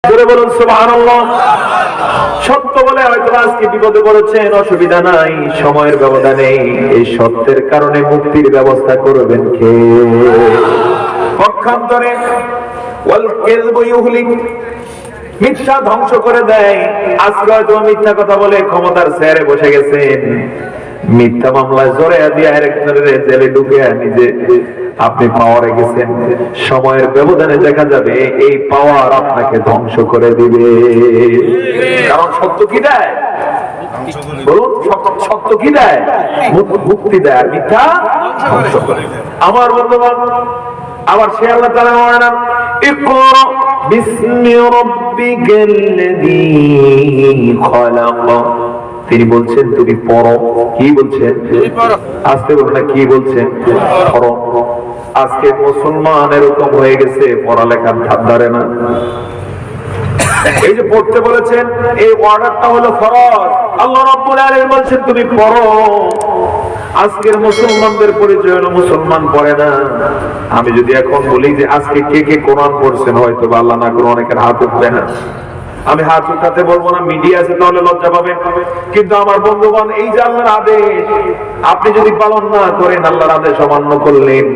জোরে বলুন সুবহানাল্লাহ। সত্য বলে হয়তো আজকে বিপদে পড়েছেন, অসুবিধা নাই, সময়ের ব্যবধানে এই সত্যের কারণে মুক্তির ব্যবস্থা করবেন কে? পক্ষান্তরে ওয়াল কিযবু ইউহলিক, মিথ্যা ধ্বংস করে দেয়। আজকে হয়তো মিথ্যা কথা বলে ক্ষমতার চেয়ারে বসে গেছেন, মিথ্যা মামলায় জড়াইয়া দিয়ে আরেকজনের জেলে ঢুকে নিজে আপনি পাওয়ারে গেছেন। সময়ের ব্যবধানে দেখা যাবে এই পাওয়ার আপনাকে ধ্বংস করে দিবে। কারণ সত্য কি দেয়? বলুন, সত্য কি দেয়? মুক্তি দেয়, আর মিথ্যা ধ্বংস করে। আমার বন্ধুগণ, আবার সে আল্লাহ তাআলা বলেন, ইকরা বিসমি রাব্বিকাল্লাযী খালাক। তিনি বলছেন তুমি পড়ো। কি বলছেন? আজকে বলুন না, কি বলছেন? পড়ো। আজকে মুসলমান এরকম হয়ে গেছে, পড়ালেখার ধার ধারে না। এই যে পড়তে বলেছেন, এই অর্ডারটা হলো ফরজ। আল্লাহ রাব্বুল আলামিন বলছেন তুমি পড়ো। আজকের মুসলমানদের পরিচয় হলো মুসলমান পড়ে না। আমি যদি এখন বলি যে আজকে কে কে কোরআন পড়ছেন, হয়তো আল্লাহ না করে অনেকের হাত উঠবে না। আমি হাত উঠাতে বলবো না, মিডিয়া আছে তাহলে লজ্জা পাবেন। কিন্তু আমার বন্ধুগণ, এই যে আল্লাহর আদেশ আপনি যদি পালন না করেন, আল্লাহর আদেশ অমান্য করলেন,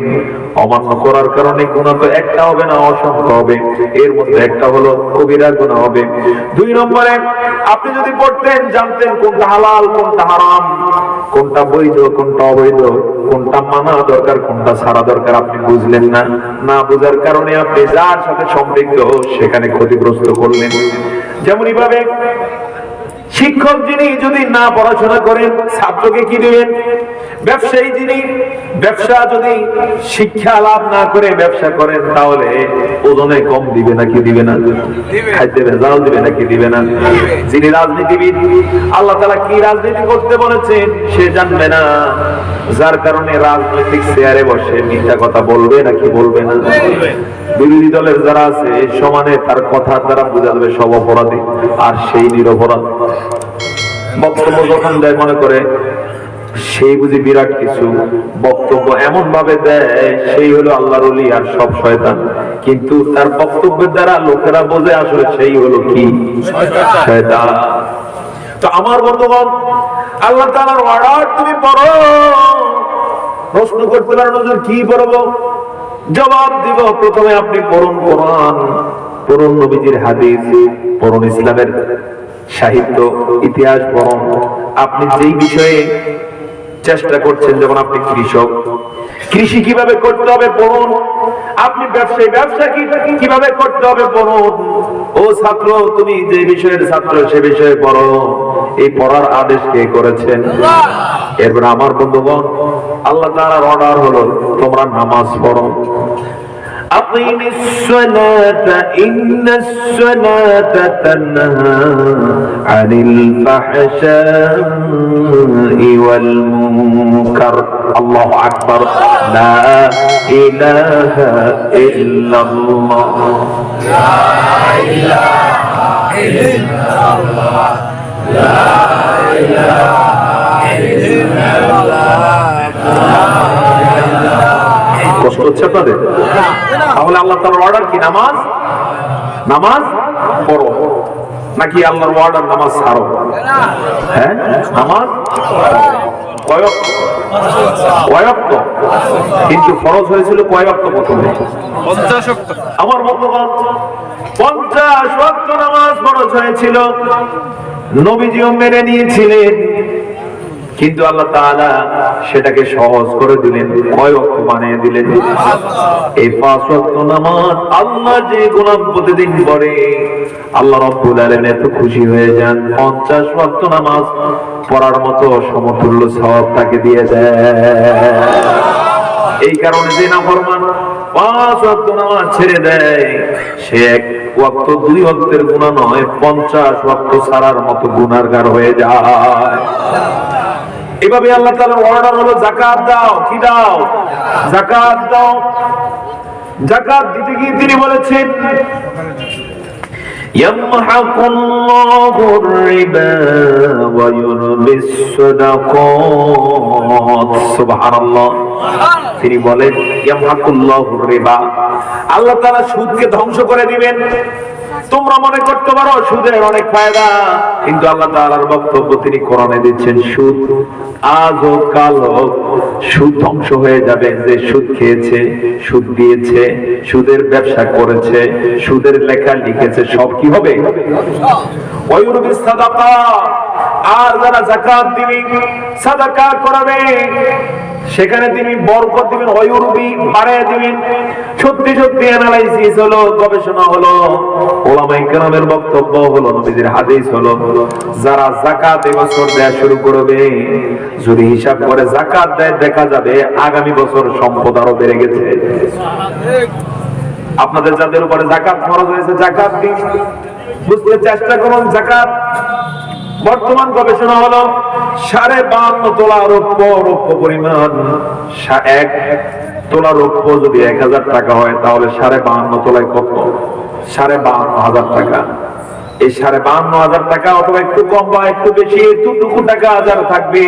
অমান্য করার কারণে গুনাহ তো একটা হবে না, অসংখ্য হবে। এর মধ্যে একটা হলো কবিরা গুনাহ হবে। 2 নম্বরে আপনি যদি পড়তেন, জানতেন কোনটা হালাল কোনটা হারাম, কোনটা বৈধ কোনটা অবৈধ, কোনটা মানা দরকার কোনটা ছাড়া দরকার, আপনি বুঝলেন না। না বুঝার কারণে আপনি যার সাথে সম্পৃক্ত সেখানে ক্ষতিগ্রস্ত করলেন। যেমন এইভাবে শিক্ষক যিনি যদি না পড়াশোনা করেন, ছাত্রকে কি দিবেন? ব্যবসায়ী যিনি ব্যবসা যদি শিক্ষা লাভ না করে ব্যবসা করেন, তাহলে ওজনে কম দিবে নাকি দিবে না? খাইতে ভেজাল দিবে নাকি দিবে না? যিনি রাজনীতিবিদ, আল্লাহ তাআলা কি রাজনীতি করতে বলেছেন সে জানবে না, যার কারণে রাজনৈতিক চেয়ারে বসে মিথ্যা কথা বলবে নাকি বলবে না? বিরোধী দলের যারা আছে সমানে তার কথা দ্বারা বোঝা যাবে সব অপরাধী আর সেই নিরপরাধ। বক্তব্য যখন দেয় মনে করে সেই বুঝি বিরাট কিছু, বক্তব্য এমন ভাবে দেয় সেই হলো আল্লাহর ওলি আর সব শয়তান। কিন্তু তার বক্তব্যের দ্বারা লোকেরা বোঝে আসলে সেই হলো কি? শয়তান। তো আমার বন্ধুগণ, আল্লাহ তাআলার অর্ডার তুমি পড়ো। প্রশ্ন করতে পারেন হুজুর কি পড়বো? জবাব দিব, প্রথমে আপনি পড়ুন কোরআন, পড়ুন নবীজির হাদিস, পড়ুন ইসলামের সাহিত্য ইতিহাস পড়ুন। আপনি যেই বিষয়ে চেষ্টা করছেন, যেমন আপনি কৃষক, কৃষি কিভাবে করতে হবে পড়ুন। আপনি ব্যবসায়ী, ব্যবসা কিভাবে করতে হবে পড়ুন। ও ছাত্র, তুমি যে বিষয়ের ছাত্র সে বিষয়ে পড়ো। এই পড়ার আদেশ কে করেছেন? এরপর আমার বন্ধুগণ, আল্লাহ তাআলার অর্ডার হলো তোমরা নামাজ পড়ো। أقم الصلاة إن الصلاة تنهى عن الفحشاء والمنكر الله أكبر لا إله إلا الله لا إله إلا الله لا إله إلا الله। কষ্ট হচ্ছে আপনাদের? তাহলে আল্লাহ তাআলার অর্ডার কি? নামাজ, নামাজ পড়ো, নাকি আল্লাহর অর্ডার নামাজ ছাড়ো? হ্যাঁ, নামাজ কয় ওয়াক্ত? কিন্তু ফরজ হয়েছিল কয় ওয়াক্ত? প্রথমে 50 ওয়াক্ত। আমার বন্ধুগণ, 50 ওয়াক্ত নামাজ ফরজ হয়েছিল, নবীজিও মেনে নিয়েছিলেন। কিন্তু আল্লাহ তাআলা সেটাকে সহজ করে দিলেন, কয় ওয়াক্ত বানিয়ে দিলেন? এই 5 ওয়াক্ত নামাজ আল্লাহ যে গোলাম প্রতিদিন পড়ে, আল্লাহ রাব্বুল আলামিন এত খুশি হয়ে যান, 50 ওয়াক্ত নামাজ পড়ার মতো সমতুল্য সওয়াব তাকে দিয়ে দেয়। এই কারণে যে নাফরমান 5 ওয়াক্ত নামাজ ছেড়ে দেয়, সে 1 ওয়াক্ত 2 ওয়াক্তের গুনাহ নয়, 50 ওয়াক্ত ছাড়ার মতো গুনাহগার হয়ে যায়। এভাবে আল্লাহ তাআলার অর্ডার হলো যাকাত দাও। কি দাও? যাকাত দাও। যাকাত দিতে গিয়ে তিনি বলেছেন ইয়ামহাকুল্লাহু রিবা ওয়া ইউরবিস সাদাকাত। সুবহানাল্লাহ। তিনি বলেন ইয়ামহাকুল্লাহু রিবা, আল্লাহ তাআলা সুদকে ধ্বংস করে দিবেন। তোমরা মনে করতে পারো সুদের অনেক ফায়দা, কিন্তু আল্লাহ তাআলার বক্তব্য তিনি কোরআনে দিচ্ছেন সুদ আজ হোক কাল হোক সুদ ধ্বংস হয়ে যাবে। যে সুদ খেয়েছে, সুদ দিয়েছে, সুদের ব্যবসা করেছে, সুদের লেখা লিখেছে, সব কি হবে? ওয়ায়ুরবিস সাদাকা, আর যারা যাকাত দিবে, সাদাকা করবে, সেখানে তিনি বরকত দিবেন, ওয়ায়ুরবি বাড়ায় দিবেন। সত্যি সত্যি অ্যানালাইসিস হলো, গবেষণা হলো, ওলামায়ে কেরামের বক্তব্য হলো, নবীজির হাদিস হলো, যারা যাকাত এবছর দেয়া শুরু করবে, যদি হিসাব করে যাকাত দেয়, দেখা যাবে আগামী বছর সম্পদ আরো বেড়ে গেছে। আপনাদের যাদের উপরে যাকাত ফরজ হয়েছে, যাকাত দিন, বুঝতে চেষ্টা করুন। যাকাত বর্তমান গবেষণা হলো 52.5 তোলা রৌপ্য পরিমাণ। 1 তোলা রৌপ্য যদি 1000 টাকা হয়, তাহলে 52.5 তোলায় কত? 52,500 টাকা। এই 52,500 টাকা অথবা একটু কম বা একটু বেশি, এতটুকু টাকা হাজার থাকবে।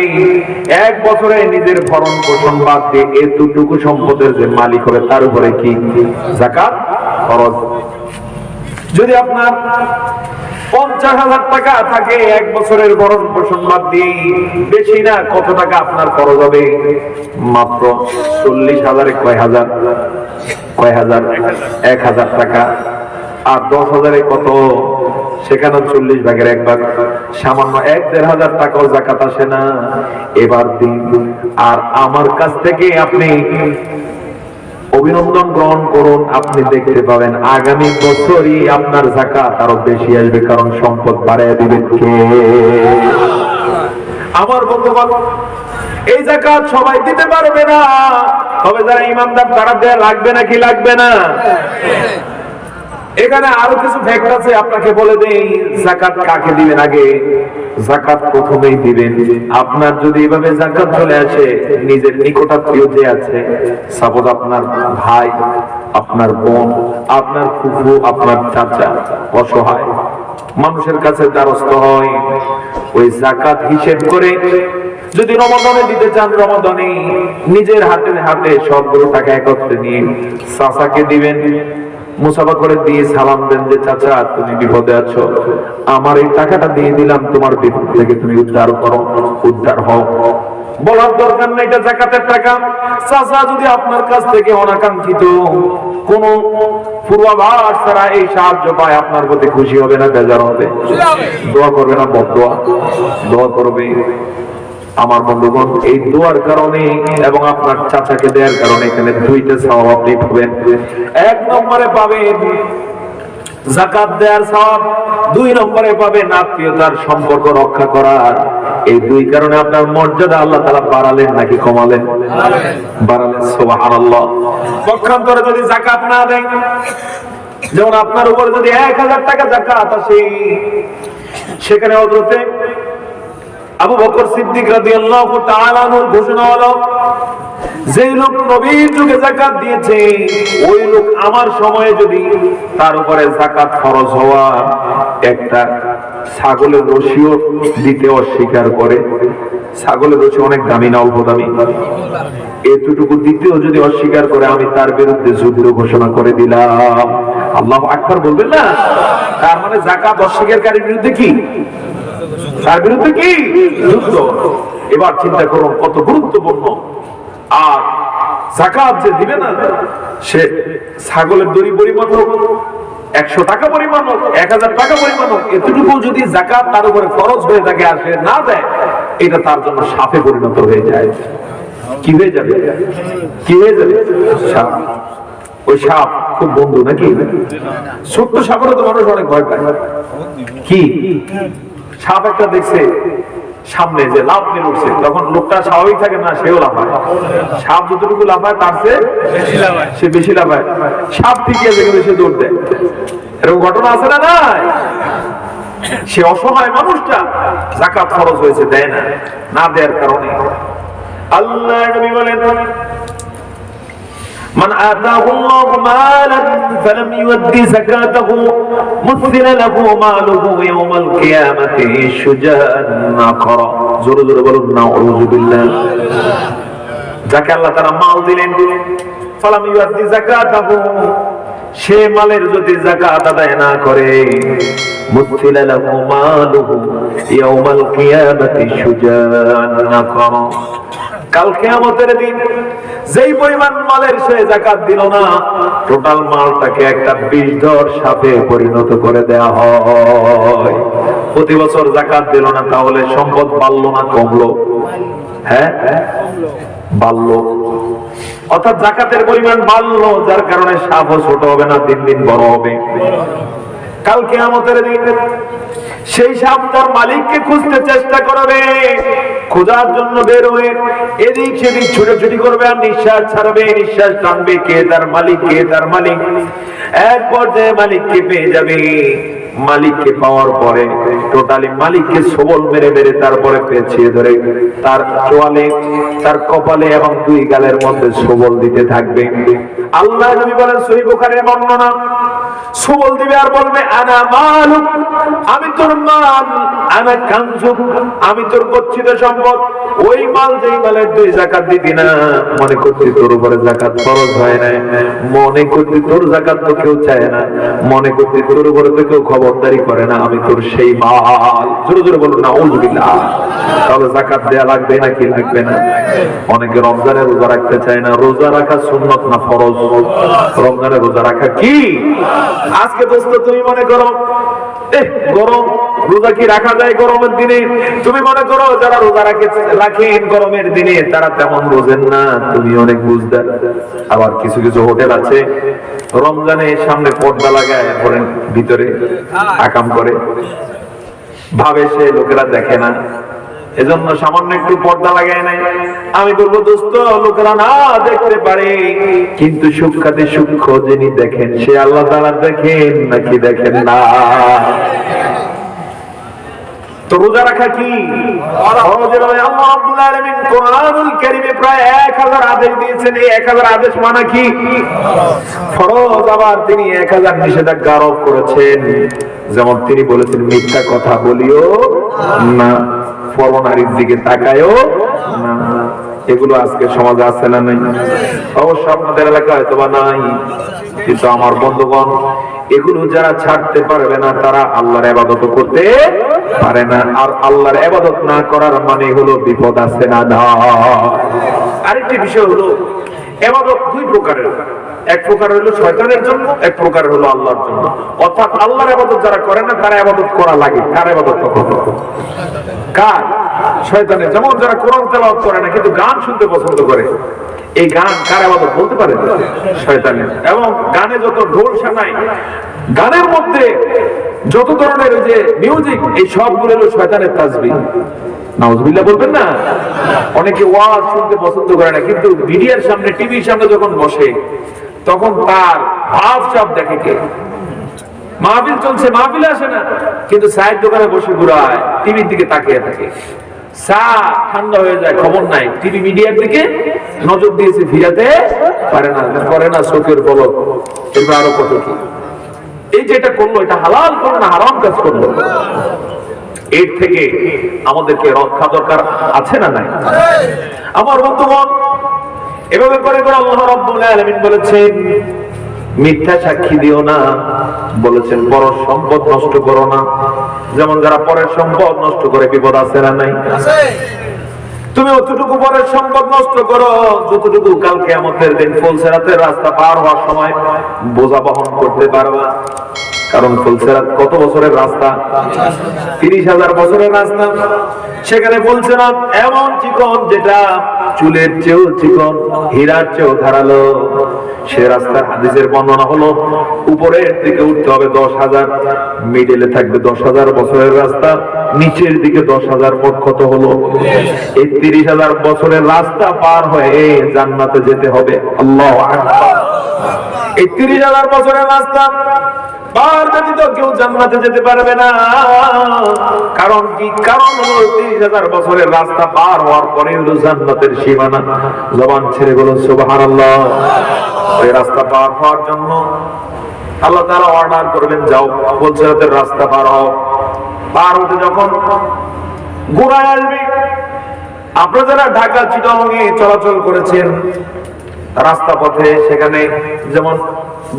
এক বছরে নিজের ভরণ পোষণ বাদ দিয়ে এতটুকু সম্পদের যে মালিক হবে, তার উপরে কি যাকাত ফরজ। যদি আপনার 50,000 টাকা থাকে, এক বছরের ভরণ পোষণ বাদ দিয়ে, বেশি না, কত টাকা আপনার খরচ হবে? মাত্র 40,000। কয় হাজার? 1000 টাকা। আর 10,000 কত? সেখানে 40 ভাগের 1 ভাগ, সামান্য 1-1,500 টাকাও যাকাত আসে না। এবার দিন, আর আমার কাছ থেকে আপনি অভিনন্দন গ্রহণ করুন, আপনি দেখতে পাবেন আগামী বছরই আপনার যাকাত আরো বেশি আসবে, কারণ সম্পদ বাড়ায় দিবেন কে? আমার বন্ধুগণ, এই যাকাত সবাই দিতে পারবে না, তবে যারা ইমানদার তারা দেয়া লাগবে নাকি লাগবে না? এখানে আরো কিছু ফ্যাক্ট আছে, আপনাকে বলে দেই। যাকাত কাকে দিবেন? আগে যাকাত প্রথমেই দিবেন আপনার যদি এভাবে যাকাত চলে আসে, নিজের নিকটাত্মীয় যে আছে, সাপোজ আপনার ভাই, আপনার বোন, আপনার ফুফু, আপনার চাচা, অসহায় মানুষের কাছে দ্বারস্থ হয়, ওই যাকাত হিসেব করে যদি রমাদানে দিতে চান, রমাদানে নিজের হাতে সবগুলো টাকা একত্রে নিয়ে চাচাকে দিবেন। মুসাফা করে দিয়ে সালাম দেন যে, চাচা তুমি বিপদে আছো, আমার এই টাকাটা দিয়ে দিলাম, তোমার বিপদ থেকে তুমি উদ্ধার হও। বলার দরকার নেই এটা যাকাতের টাকা। চাচা যদি আপনার কাছ থেকে অনাকাঙ্ক্ষিত কোন পূর্বাভাস ছাড়া এই সাহায্য পায়, আপনার প্রতি খুশি হবে না বেজার হবে? দোয়া করবে না বদদোয়া? দোয়া করবে। আমার বন্ধুগণ, এই দোয়ার কারণে এবং আপনার চাচাকে দেওয়ার কারণে এখানে দুইটা সওয়াব আপনি পাবেন। 1 নম্বরে পাবেন যাকাত দেওয়ার সওয়াব, 2 নম্বরে পাবেন আত্মীয়তার সম্পর্ক রক্ষা করার। এই 2 কারণে আপনার মর্যাদা আল্লাহ তাআলা বাড়ালেন নাকি কমালেন? বাড়ালেন। সুবহানাল্লাহ। পক্ষান্তরে যদি যাকাত না দেন, যেমন আপনার উপর যদি 1000 টাকা যাকাত আসে, সেখানে হযরতে আবু বকর সিদ্দিক রাদিয়াল্লাহু তাআলা আনহুর ঘোষণা হলো, যে লোক নবীর যুগে যাকাত দিয়েছে, ওই লোক আমার সময়ে যদি তার উপরে যাকাত ফরজ হওয়া একটা ছাগলের রশিও দিতে অস্বীকার করে, ছাগলের রশি অনেক দামি না অল্প দামি, এতটুকু দিতেও যদি অস্বীকার করে, আমি তার বিরুদ্ধে যুদ্ধ ঘোষণা করে দিলাম। আল্লাহু আকবার বলবেন না? তার মানে যাকাত অস্বীকারীর বিরুদ্ধে কি? তার বিরুদ্ধে কি? যুদ্ধ। এবার চিন্তা করুন কত গুরুত্বপূর্ণ। আর যাকাত যে দিবে না, সে ছাগলের দড়ি পরিমাণ হোক, 100 টাকা পরিমাণ হোক, 1000 টাকা পরিমাণ হোক, এতটুকু যদি যাকাত তার উপরে ফরজ হয়ে থাকে আর সে না দেয়, এটা তার জন্য সাপে পরিণত হয়ে যায়। কি হয়ে যাবে? কি হয়ে যাবে? সাপ। ওই সাপ খুব বন্ধু নাকি? ছোট্ট সাপেরও তো মানুষ অনেক ভয় পায়। কি সাপ একটা দেখছে সামনে যে লাফ দিয়ে উঠছে, তখন লোকটা স্বাভাবিক থাকে না, সেও লাফায়। সাপ যতটুকু লাফায় তার চেয়ে সে বেশি লাফায়। সাপ ঠিক আছে কিন্তু সে দৌড় দেয়। এরকম ঘটনা আছে না? নাই? সে অসহায় মানুষটা যাকাত ফরজ হয়েছে, দেয় না, না দেওয়ার কারণে আল্লাহ নবী বলেন, من آتاه الله مالا فلم يؤدي زكاته مثل له ماله يوم القيامة شجاعا ناقرا। জোরে জোরে বলুন নাউযু বিল্লাহ। যাকে আল্লাহ তাআলা মাল দিলেন, ফালাম ইউদ্দি যাকাতাহু, সে মালের যদি যাকাত আদায় না করে মুথিলা লাহু মালুহু ইয়াউমাল কিয়ামাতি শুজাআন নাকারা, কাল কিয়ামতের দিন যেই পরিমাণ মালের সে যাকাত দিল না, টোটাল মালটাকে একটা বিষধর সাপে পরিণত করে দেয়া হয়। প্রতি বছর যাকাত দিল না, তাহলে সম্পদ বাড়লো না কমলো? হ্যাঁ, বাড়লো। অর্থাৎ যাকাতের পরিমাণ বাড়লো, যার কারণে সাপও ছোট হবে না, দিন দিন বড় হবে। কাল কিয়ামতের দিন সেই সাপ তার মালিককে খুঁজতে চেষ্টা করবে, খোঁজার জন্য বের হয়ে এদিক সেদিক ছুটোছুটি করবে আর নিঃশ্বাস ছাড়বে, নিঃশ্বাস টানবে, কে তার মালিক, কে তার মালিক। এক পর্যায়ে মালিককে পেয়ে যাবে। মালিককে পাওয়ার পরে টোটালি মালিককে সবল মেরে মেরে তারপরে পেঁচিয়ে ধরে তার চোয়ালে, তার কপালে এবং দুই গালের মধ্যে সবল দিতে থাকবে। আল্লাহ নবী বলেন, সহিহ বুখারীর বর্ণনা, সবল দিবে আর বলবে, আনা মালুক, আমি তোর মাল, আনা কানজুক, আমি তোর গচ্ছিত সম্পদ। ওই মাল, যেই মালের তুই যাকাত দিবি না, মনে করছি তোর উপরে যাকাত ফরজ হয় না, মনে করছি তোর যাকাত তো কেউ চায় না, মনে করছি তোর উপরে তো কেউ খবরদারি করে না, আমি তোর সেই মাল। জোরে জোরে বলুন নাউযুবিল্লাহ। তাহলে যাকাত দেয়া লাগবে নাকি লাগবে না? অনেকে রমজানে রোজা রাখতে চায় না। রোজা রাখা সুন্নাত না ফরজ? রমজানে রোজা রাখা কি? আজকে দোস্ত তুমি মনে করো গরম, রোজা কি রাখা যায় গরমের দিনে? তুমি মনে করো যারা রোজা রাখেন গরমের দিনে তারা তেমন বোঝেন না, তুমি অনেক বুঝদার। আবার কিছু কিছু হোটেল আছে রমজানে সামনে পর্দা লাগায় পরে ভিতরে আকাম করে, ভাবে সে লোকেরা দেখে না, এজন্য সামান্য একটু পর্দা লাগায় নাই। আমি বলবো দোস্ত, লোকেরা না দেখতে পারে, কিন্তু সূক্ষ্মতে সূক্ষ্ম যিনি দেখেন সে আল্লাহ তাআলা দেখেন নাকি দেখেন না? তো রোজা রাখা কি? আল্লাহ রাব্বুল আলামিন কোরআনুল কারীমে প্রায় 1000 আদেশ দিয়েছেন। এই 1000 আদেশ মানে কি? ফরজ। আবার তিনি 1000 নিষেধাজ্ঞা আরোপ করেছেন। যেমন তিনি বলেছেন, মিথ্যা কথা বলিও না, পরনারীর দিকে তাকায়ও না। এগুলো আজকে সমাজে আছে না নাই? অবশ্য আপনাদের এলাকায় হয়তো বা নাই, কিন্তু আমার বন্ধুগণ, এগুলো যারা ছাড়তে পারবে না তারা আল্লাহর ইবাদত করতে পারে না। আর আল্লাহর ইবাদত না করার মানে হলো বিপদ আছে না? আরেকটি বিষয় হলো, ইবাদত দুই প্রকারের। এক প্রকার হলো শয়তানের জন্য, এক প্রকার হলো আল্লাহর জন্য। অর্থাৎ আল্লাহর ইবাদত যারা করে না তারা ইবাদত করা লাগে। কার ইবাদত? কার? শয়তানের। যেমন যারা কোরআন তেলাওয়াত করে না কিন্তু গান শুনতে পছন্দ করে, এই গান কার ইবাদত বলতে পারেন? শয়তানের। এবং গানে যত ঢোল সানাই, গানের মধ্যে যত ধরনের যে মিউজিক, এই সবগুলো হলো শয়তানের তাসবিহ। নাউযুবিল্লাহ বলবেন না? অনেকে ওয়াজ শুনতে পছন্দ করে না, কিন্তু মিডিয়ার সামনে, টিভির সামনে যখন বসে তখন তার ভাব চাপ দেখে কে? মাহফিল চলছে, মাহফিলে আসে না, কিন্তু চায়ের দোকানে বসে ঘুরায়, টিভির দিকে তাকিয়ে থাকে। চা ঠান্ডা হয়ে যায়, খবর নাই, টিভি মিডিয়ার দিকে নজর দিয়েছে, ফিরাতে পারে না, করে না চোখের পলক। এরপর আরো কত কি। এই যে এটা করলো, এটা হালাল করলো না হারাম কাজ করলো? এর থেকে আমাদেরকে রক্ষা দরকার আছে না নাই? আমার বন্ধুগণ, এভাবে করে করে আল্লাহ রাব্বুল আলামিন বলেছেন, মিথ্যা সাক্ষী দিও না, বলেছেন পরের সম্পদ নষ্ট করো না। যেমন যারা পরের সম্পদ নষ্ট করে বিপদ আছে না নাই? তুমি অতটুকু পরের সম্পদ নষ্ট করো যতটুকু কাল কিয়ামতের দিন ফুলসিরাতের রাস্তা পার হওয়ার সময় বোঝা বহন করতে পারবা। কারণ ফুলসিরাত কত বছরের রাস্তা? 30,000 বছরের রাস্তা। সেখানে ফুলসিরাত এমন চিকন, যেটা চুলের চেয়েও চিকন, হীরার চেয়েও ধারালো। সে রাস্তার হাদিসের বর্ণনা হলো, উপরের দিকে উঠতে হবে 10,000, মিডলে থাকবে 10,000 বছরের রাস্তা, নিচের দিকে 10,000, মোট কত হলো? এই 30,000 বছরের রাস্তা পার হয়ে জান্নাতে যেতে হবে। আল্লাহু আকবার। এই 30,000 বছরের রাস্তা পার ব্যতীত কেউ জান্নাতে যেতে পারবে না। কারণ কি? কারণ হলো 30,000 বছরের রাস্তা পার হওয়ার পরে হলো জান্নাতের সীমানা। জবান ছেড়ে বলুন সুবহানাল্লাহ। ওই রাস্তা পার হওয়ার জন্য আল্লাহ তাআলা অর্ডার করবেন, যাও ফুলসিরাতের রাস্তা পার হও। পার হতে যখন ঘোড়ায় আসবে, আপনারা যারা ঢাকা চিটাগং চলাচল করেছেন রাস্তা পথে, সেখানে যেমন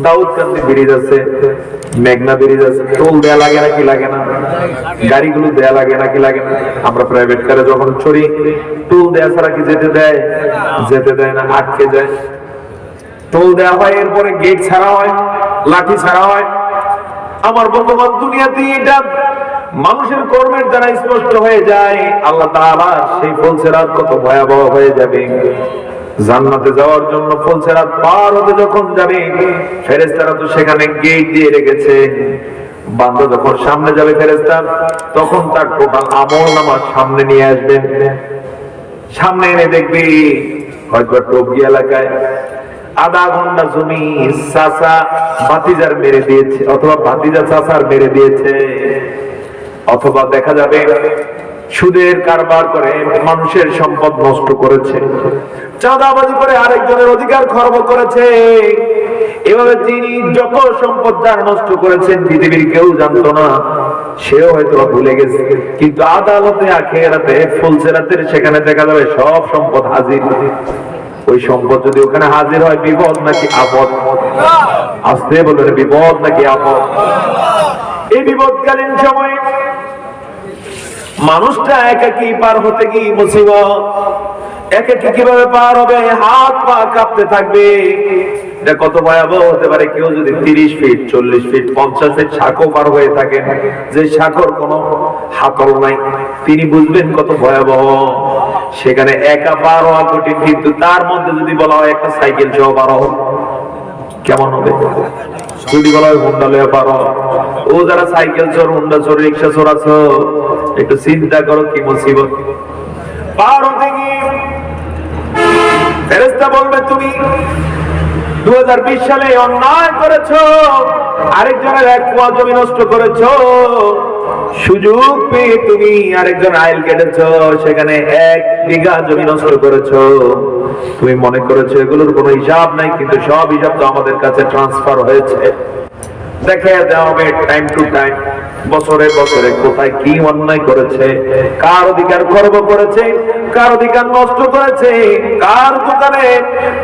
দাউদকান্দি ব্রিজ আছে, মেঘনা ব্রিজ আছে, টোল দেয়া লাগে নাকি লাগে না? গাড়িগুলো দেয়া লাগে নাকি লাগে না? আমরা প্রাইভেট কারে যখন চড়ি টোল দেয়া ছাড়া কি যেতে দেয়? যেতে দেয় না, আটকে যায়। টোল দেয়া হয়, এরপরে গেট ছাড়া হয়, লাঠি ছাড়া হয়। আমার বন্ধুবান, দুনিয়াতে এটা মানুষের কর্মের দ্বারা স্পষ্ট হয়ে যায়। আল্লাহ তাআলা সেই ফুলসিরাত কত ভয়াবহ হয়ে যাবে। জান্নাতে যাওয়ার জন্য ফুলসিরাত পার হতে যখন যাবে, ফেরেশতারা তো সেখানে গেট দিয়ে রেখেছে। বান্দা যখন সামনে যাবে ফেরেশতা তখন তার টোটাল আমলনামা সামনে নিয়ে আসবেন। সামনে এনে দেখবি হয়তো টপকি এলাকায় আধা ঘন্টা জমি চাচা ভাতিজার মেরে দিয়েছে, অথবা ভাতিজা চাচার মেরে দিয়েছে, অথবা দেখা যাবে সুদের কারবার করে মানুষের সম্পদ নষ্ট করেছে, চাঁদাবাজি করে আরেকজনের অধিকার খর্ব করেছে। এভাবে তিনি যত সম্পদ যার নষ্ট করেছেন পৃথিবীর কেউ জানতো না, সেও হয়তো ভুলে গেছে। কিন্তু আদালতে আখিরাতে ফুলসিরাতের সেখানে দেখা যাবে সব সম্পদ হাজির। ওই সম্পদ যদি ওখানে হাজির হয়, বিপদ নাকি আপদ? আসতে বলবেন, বিপদ নাকি আপদ? এই বিপদকালীন সময়ে মানুষটা একাকী পার হতে কি মুসিবত। একাকী কিভাবে পার হবে? হাত পা কাঁপতে থাকবে। এটা কত ভয়াবহ হতে পারে। কেউ যদি 30 ফিট 40 ফিট 50 ফিট সাঁকো পার হয়ে থাকে, যে সাঁকোর কোনো হাতল নাই, তিনি বুঝবেন কত ভয়াবহ। সেখানে একা পার হওয়া কঠিন, কিন্তু তার মধ্যে যদি বলা হয় একটা সাইকেল সহ পার হও, কেমন হবে? যদি বলা হয় হুন্ডা লয়ে পার হও, ও যারা সাইকেল চোর, হুন্ডা চোর, রিক্সা চোর আছো, একটু চিন্তা করো কি মুসিবত। পার হতে গিয়ে ফেরেশতা বলবে তুমি 2020 সালে অন্যায় করেছো, আরেকজনের এক পোয়া জমি নষ্ট করেছো, সুযোগ পেয়ে তুমি আরেকজন আইল কেটেছো, সেখানে 1 বিঘা জমি নষ্ট করেছো। তুমি মনে করেছো এগুলোর কোনো হিসাব নাই, কিন্তু সব হিসাব তো আমাদের কাছে ট্রান্সফার হয়েছে। দেখে দেওয়া হবে টাইম টু টাইম, বছরে বছরে কোথায় কি অন্যায় করেছে, কার অধিকার খর্ব করেছে, কার অধিকার নষ্ট করেছে, কার দোকানে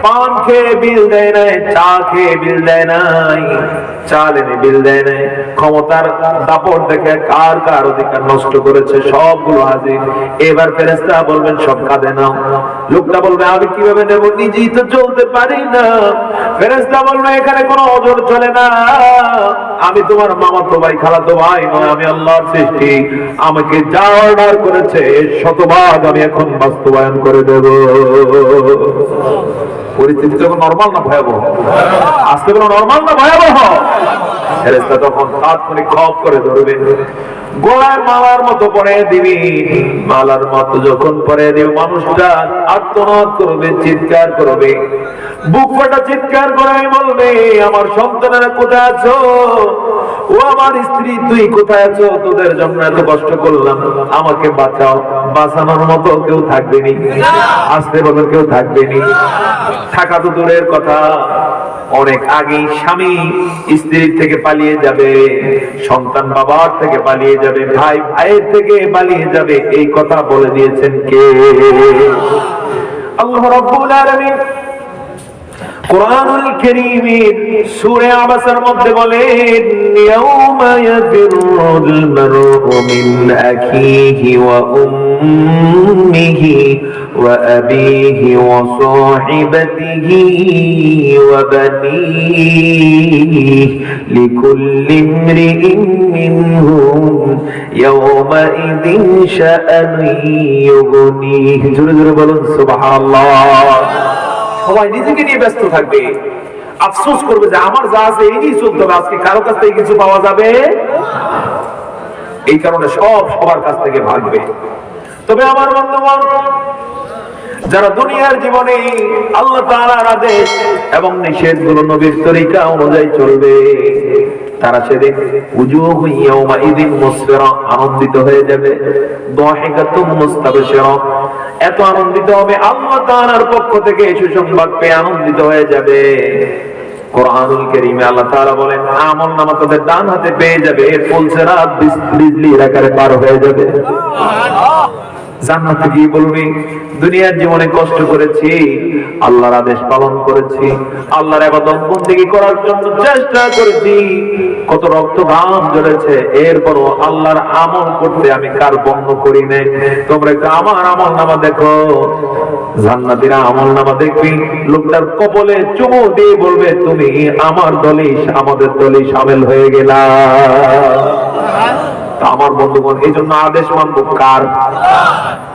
পান খেয়ে বিল দেয় নাই, চা খেয়ে বিল দেয় নাই, চাল এনে বিল দেয় নাই, ক্ষমতার দাপট দেখে কার কার অধিকার নষ্ট করেছে, সবগুলো হাজির। এবার ফেরেশতা বলবেন সব কাঁধে নাও। লোকটা বলবে আমি কিভাবে নেব, নিজেই তো চলতে পারি না। ফেরেশতা বলবে এখানে কোনো ওজর চলে না, আমি তোমার মামাতো ভাই, খালাতো ভাই নয়, আমি আল্লাহর সৃষ্টি। আমাকে যা অর্ডার করেছে শতভাগ আমি এখন বাস্তবায়ন করে দেব। পরিস্থিতি যখন নরমাল না ভয়াবহ? আজকে কোনো নরমাল না ভয়াবহ? ফেরেশতা তখন তাৎক্ষণিক খপ করে ধরবে, গোলায় মালার মতো পরে দিবি। মালার মতো যখন পরে দিবি, মানুষটা আর্তনাদ করবে, চিৎকার করবে, বুক ফাটা চিৎকার করে বলবে আমার সন্তানেরা কোথায় আছো, ও আমার স্ত্রী তুই কোথায় আছো, তোদের জন্য এত কষ্ট করলাম, আমাকে বাঁচাও। বাঁচানোর মতো কেউ থাকবে নি। আসতে বলবে কেউ থাকবে নি। থাকা তো দূরের কথা, অনেক আগেই স্বামী স্ত্রীর থেকে পালিয়ে যাবে, সন্তান বাবার থেকে পালিয়ে যাবে, ভাই ভাইয়ের থেকে পালিয়ে যাবে। এই কথা বলে দিয়েছেন কে? আল্লাহ রাব্বুল আলামিন কুরআনুল কারীমের সূরা আবাসার মধ্যে বলেন ইয়াউমা ইয়াফিরুল মারউ মিন আখিহি ওয়া উম্মিহি ওয়া আবিহি ওয়া সাহিবাতিহি ওয়া বানিহি লিকুল্লি ইমরিইন মিনহুম ইয়াউমা ইযিন শাআনুন ইউগনিহি। জোরে জোরে বলুন সুবহানাল্লাহ। সবাই নিজেকে নিয়ে ব্যস্ত থাকবে, আফসোস করবে যে আমার যা আছে এই নিয়ে চলতে হবে, আজকে কারো কাছ থেকে কিছু পাওয়া যাবে। এই কারণে সবার কাছ থেকে ভাগবে। তবে আমার বন্ধুগণ, যারা দুনিয়ার জীবনে আল্লাহ তাআলার আদেশ এবং নিষেধগুলো নবীর তরিকা অনুযায়ী চলবে, তারা সেদিন উজুহু ইয়াউমা ইযিন মুসফিরা, আনন্দিত হয়ে যাবে, দাহিকাতুম মুস্তাবশিরা, এত আনন্দিত হবে আল্লাহ তাআলার পক্ষ থেকে সুসংবাদ পেয়ে আনন্দিত হয়ে যাবে। কোরআনুল কারীমে আল্লাহ তাআলা বলেন আমলনামা তাদের ডান হাতে পেয়ে যাবে, ফুলসিরাত বিজলির আকারে পার হয়ে যাবে। জান্নাতে গিয়ে বলবি দুনিয়ার জীবনে কষ্ট করেছি, আল্লাহর আদেশ পালন করেছি, আল্লাহর ইবাদত বন্দেগী করার জন্য চেষ্টা করেছি, কত রক্ত ঘাম ঝরেছে, এরপরও আল্লাহর আমল করতে আমি কার বন্ধ করি নাই। তোমরা একটু আমার আমল নামা দেখো। জান্নাতীরা আমল নামা দেখবি, লোকটার কপালে চুমু দিয়ে বলবে তুমি আমার দলে, আমাদের দলে শামিল হয়ে গেলা। আমার বন্ধুগণ, এই জন্য আদেশ মানবো কার,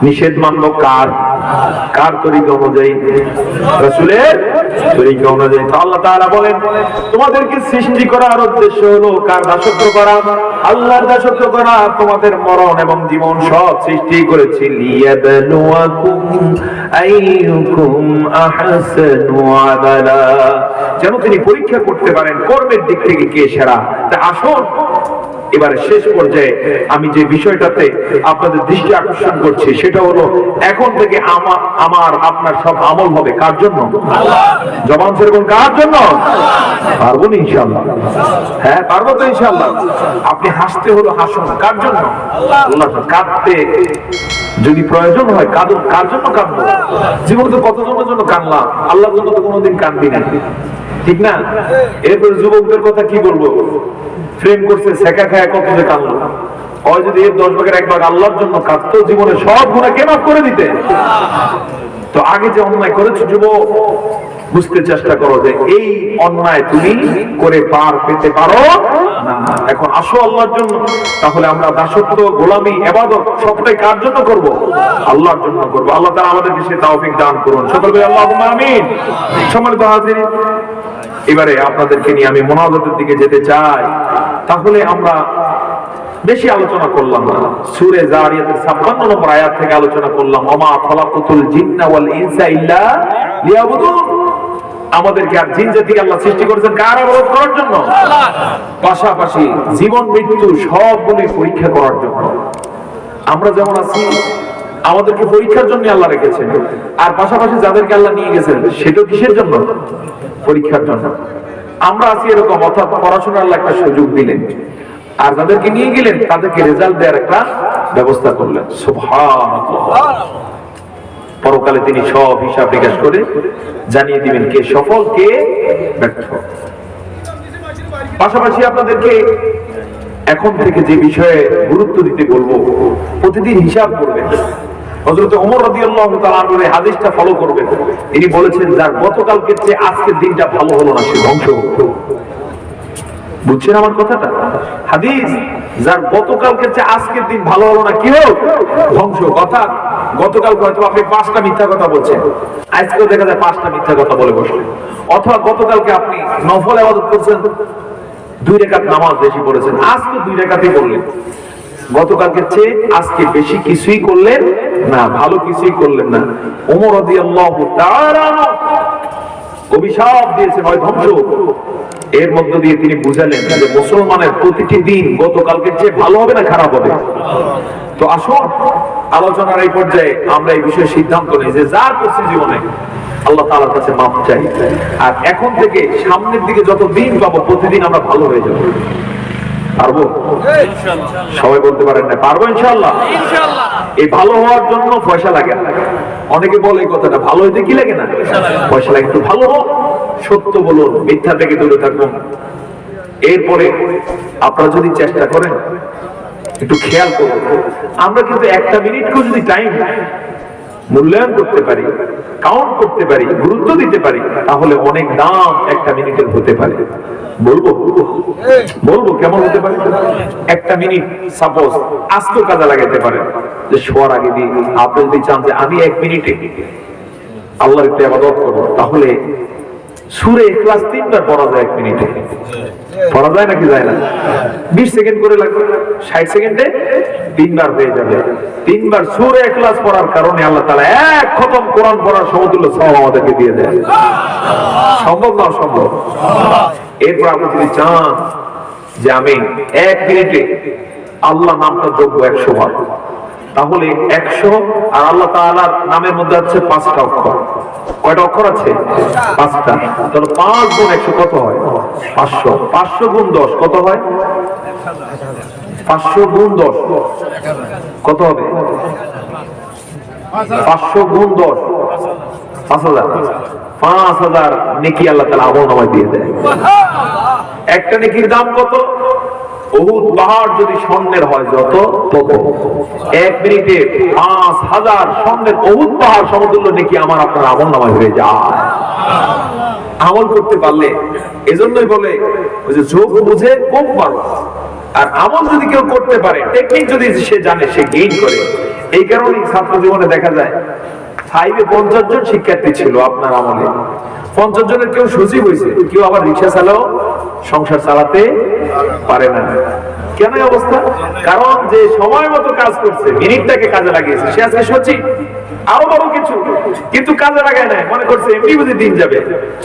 নিষেধ মানবো কার? কার তরিকা অনুযায়ী? রাসূলের তরিকা অনুযায়ী। আল্লাহ তাআলা বলেন তোমাদেরকে সৃষ্টি করার উদ্দেশ্য হলো কার দাসত্ব করা? আল্লাহর দাসত্ব করা। তোমাদের মরণ এবং জীবন সব সৃষ্টি করেছি লিয়াবলুয়াকুম আইয়ুকুম আহসানু আমালা, যেন তিনি পরীক্ষা করতে পারেন কর্মের দিক থেকে কে সেরা। তা আসুন এবারে শেষ পর্যায়ে আমি যে বিষয়টাতে আপনাদের দৃষ্টি আকর্ষণ করছি সেটা হলো এখন থেকে আমার আপনার সব আমল হবে কার জন্য? জবান ছেড়ে বলুন কার জন্য? পারবো না ইনশাআল্লাহ? হ্যাঁ পারবো তো ইনশাআল্লাহ। আপনি হাসতে হলো হাসুন কার জন্য? আল্লাহ। কাঁদতে যদি প্রয়োজন হয় কাঁদুন, কার জন্য কাঁদবো? জীবনে তো কতজনের জন্য কাঁদলাম, আল্লাহর জন্য তো কোনোদিন কাঁদবি না, ঠিক না? এরপর যুবকদের কথা কি বলবো? প্রেম করছে সেকা খায় কত যে কাঁদলো, হয় যদি এর 10 ভাগের 1 ভাগ আল্লাহর জন্য কাঁদতো জীবনে সব গুনাহ কে মাফ করে দিতে। তো আগে যে অন্যায় করেছো যুবক, বুঝতে চেষ্টা করো যে এই অন্যায় তুমি করে পার পেতে পারো না। এখন আসো আল্লাহর জন্য। তাহলে আমরা দাসত্ব, গোলামি, ইবাদত সবটাই কার জন্য করব? আল্লাহর জন্য করব। আল্লাহ তাআলা আমাদেরকে সেই তৌফিক দান করুন। সকলে আল্লাহুম্মা আমিন। সম্মানিত হাজিরিন, এবারে আপনাদেরকে নিয়ে আমি মুনাজাতের দিকে যেতে চাই। তাহলে আমরা বেশি আলোচনা করলাম না, সূরা যারিয়াতের 56 নম্বর আয়াত থেকে আলোচনা করলাম ওমা খালাকাতুল জিন্না ওয়াল ইনসা ইল্লা লিয়াবুদুন। আমাদেরকে আর জিন জাতিকে আল্লাহ সৃষ্টি করেছেন কার ইবাদত করার জন্য? পাশাপাশি জীবন মৃত্যু সবগুলি পরীক্ষা করার জন্য। আমরা যেমন আছি আমাদেরকে পরীক্ষার জন্য আল্লাহ রেখেছেন, আর পাশাপাশি যাদেরকে আল্লাহ নিয়ে গেছেন সেটা কিসের জন্য? পরীক্ষার জন্য। আমরা আছি এরকম, অর্থাৎ পড়াশোনার আল্লাহ একটা সুযোগ দিলেন, আর যাদেরকে নিয়ে গেলেন তাদেরকে রেজাল্ট দেওয়ার একটা ব্যবস্থা করলেন। সুবহানাল্লাহ। পরকালে তিনি সব হিসাব নিকাশ করে জানিয়ে দিবেন কে সফল কে ব্যর্থ। পাশাপাশি আপনাদেরকে এখন থেকে যে বিষয়ে গুরুত্ব দিতে বলবো, প্রতিদিন হিসাব করবেন। হযরত ওমর রাদিয়াল্লাহু তাআলা আনহুর এই হাদিসটা ফলো করবেন। তিনি বলেছেন যার গতকালকের চেয়ে আজকের দিনটা ভালো হলো না সে ধ্বংস হলো। বুঝছেন আমার কথাটা? হাদিস, যার গতকালকের চেয়ে আজকের দিন ভালো হলো না কি হোক? ধ্বংস। কথা গতকালকে হয়তো আপনি 5টা মিথ্যা কথা বলছেন, আজকেও দেখা যায় 5টা মিথ্যা কথা বলে বসলেন। অথবা গতকালকে আপনি নফল ইবাদত করছেন, 2 রাকাত নামাজ বেশি পড়েছেন, আজকে 2 রাকাতই পড়লেন। গতকালকের চেয়ে আজকে বেশি কিছুই করলেন না, ভালো কিছুই করলেন না। ওমর রাদিয়াল্লাহু তাআলা অভিশাপ দিয়েছেন হয় ধ্বংস। এর মধ্য দিয়ে তিনি বুঝালেন যে মুসলমানের প্রতিটি দিন গতকালকের চেয়ে ভালো হবে না খারাপ হবে। তো আসুন আলোচনার এই পর্যায়ে আমরা এই বিষয়ে সিদ্ধান্ত নিই যে যা করছি জীবনে আল্লাহ তাআলার কাছে মাফ চাই, আর এখন থেকে সামনের দিকে যত দিন পাবো প্রতিদিন আমরা ভালো হয়ে যাবো। পারবো? সবাই বলতে পারেন না পারবো? ইনশাআল্লাহ। এই ভালো হওয়ার জন্য পয়সা লাগে না। অনেকে বলে এই কথাটা, ভালো হইতে কি লাগে না? পয়সা লাগে। একটু ভালো হোক, সত্য বলুন, মিথ্যা থেকে দূরে থাকুন। এরপরে আপনারা যদি চেষ্টা করেন, একটু খেয়াল করুন, আমরা কিন্তু 1টা মিনিটকেও যদি টাইম মূল্যায়ন করতে পারি, কাউন্ট করতে পারি, গুরুত্ব দিতে পারি, তাহলে অনেক দাম 1টা মিনিটের হতে পারে। বলবো কেমন হতে পারে? 1টা মিনিট সাপোজ আজকে কাজে লাগাতে পারেন যে শোয়ার আগে দিয়ে আপনি যদি চান যে আমি 1 মিনিটে আল্লাহর একটু ইবাদত করব, তাহলে সূরা ইখলাস 3বার পড়া যায় 1 মিনিটে। পড়া যায় নাকি যায় না? 20 সেকেন্ড করে লাগবে, 60 সেকেন্ডে 3বার হয়ে যাবে। 3বার সূরা ইখলাস পড়ার কারণে আল্লাহ তাআলা 1 খতম কোরআন পড়ার সমতুল্য সওয়াব আমাদেরকে দিয়ে দেয়। সম্ভব না? সম্ভব। এরপর আপনি যদি চান যে আমি 1 মিনিটে আল্লাহ নামটা যোগ্য 100 বার, তাহলে 100 আর আল্লাহ তাআলার নামের মধ্যে আছে 5টা অক্ষর। কয়টা অক্ষর আছে? 5টা। তাহলে 5 গুণ 100 কত হয়? 500। 500 গুণ 10 কত হয়? 500 গুণ 10 কত হবে? 500 গুণ 10, 5000, 5000 নেকি আল্লাহ তাআলা আমল নামায় দিয়ে দেয়। একটা নেকির দাম কত? উহুদ পাহাড় যদি স্বর্ণের হয় যত তত। 1 মিনিটে 5000 স্বর্ণের উহুদ পাহাড় সমতুল্য নেকি আমার আপনার আমল নামায় হয়ে যায়। আমল করতে পারলে, এজন্যই বলে ওই যে যোগ বুঝে কম পারো। আর আমল যদি কেউ করতে পারে, টেকনিক যদি সে জানে, সে গেইন করে। এই কারণেই ছাত্র জীবনে দেখা যায় 5-এ 50 জন শিক্ষার্থী ছিল আপনার আমলে, 50 জনের কেউ সচিব হয়েছে, কেউ আবার রিক্সা চালাও সংসার চালাতে পারে না। কেন এই অবস্থা? কারণ যে সময় মতো কাজ করছে, মিনিটটাকে কাজে লাগিয়েছে, সে আজকে সচিব, আরো বড় কিছু, কিন্তু কাজে লাগায় না, মনে করছে এমনি বুঝি দিন যাবে।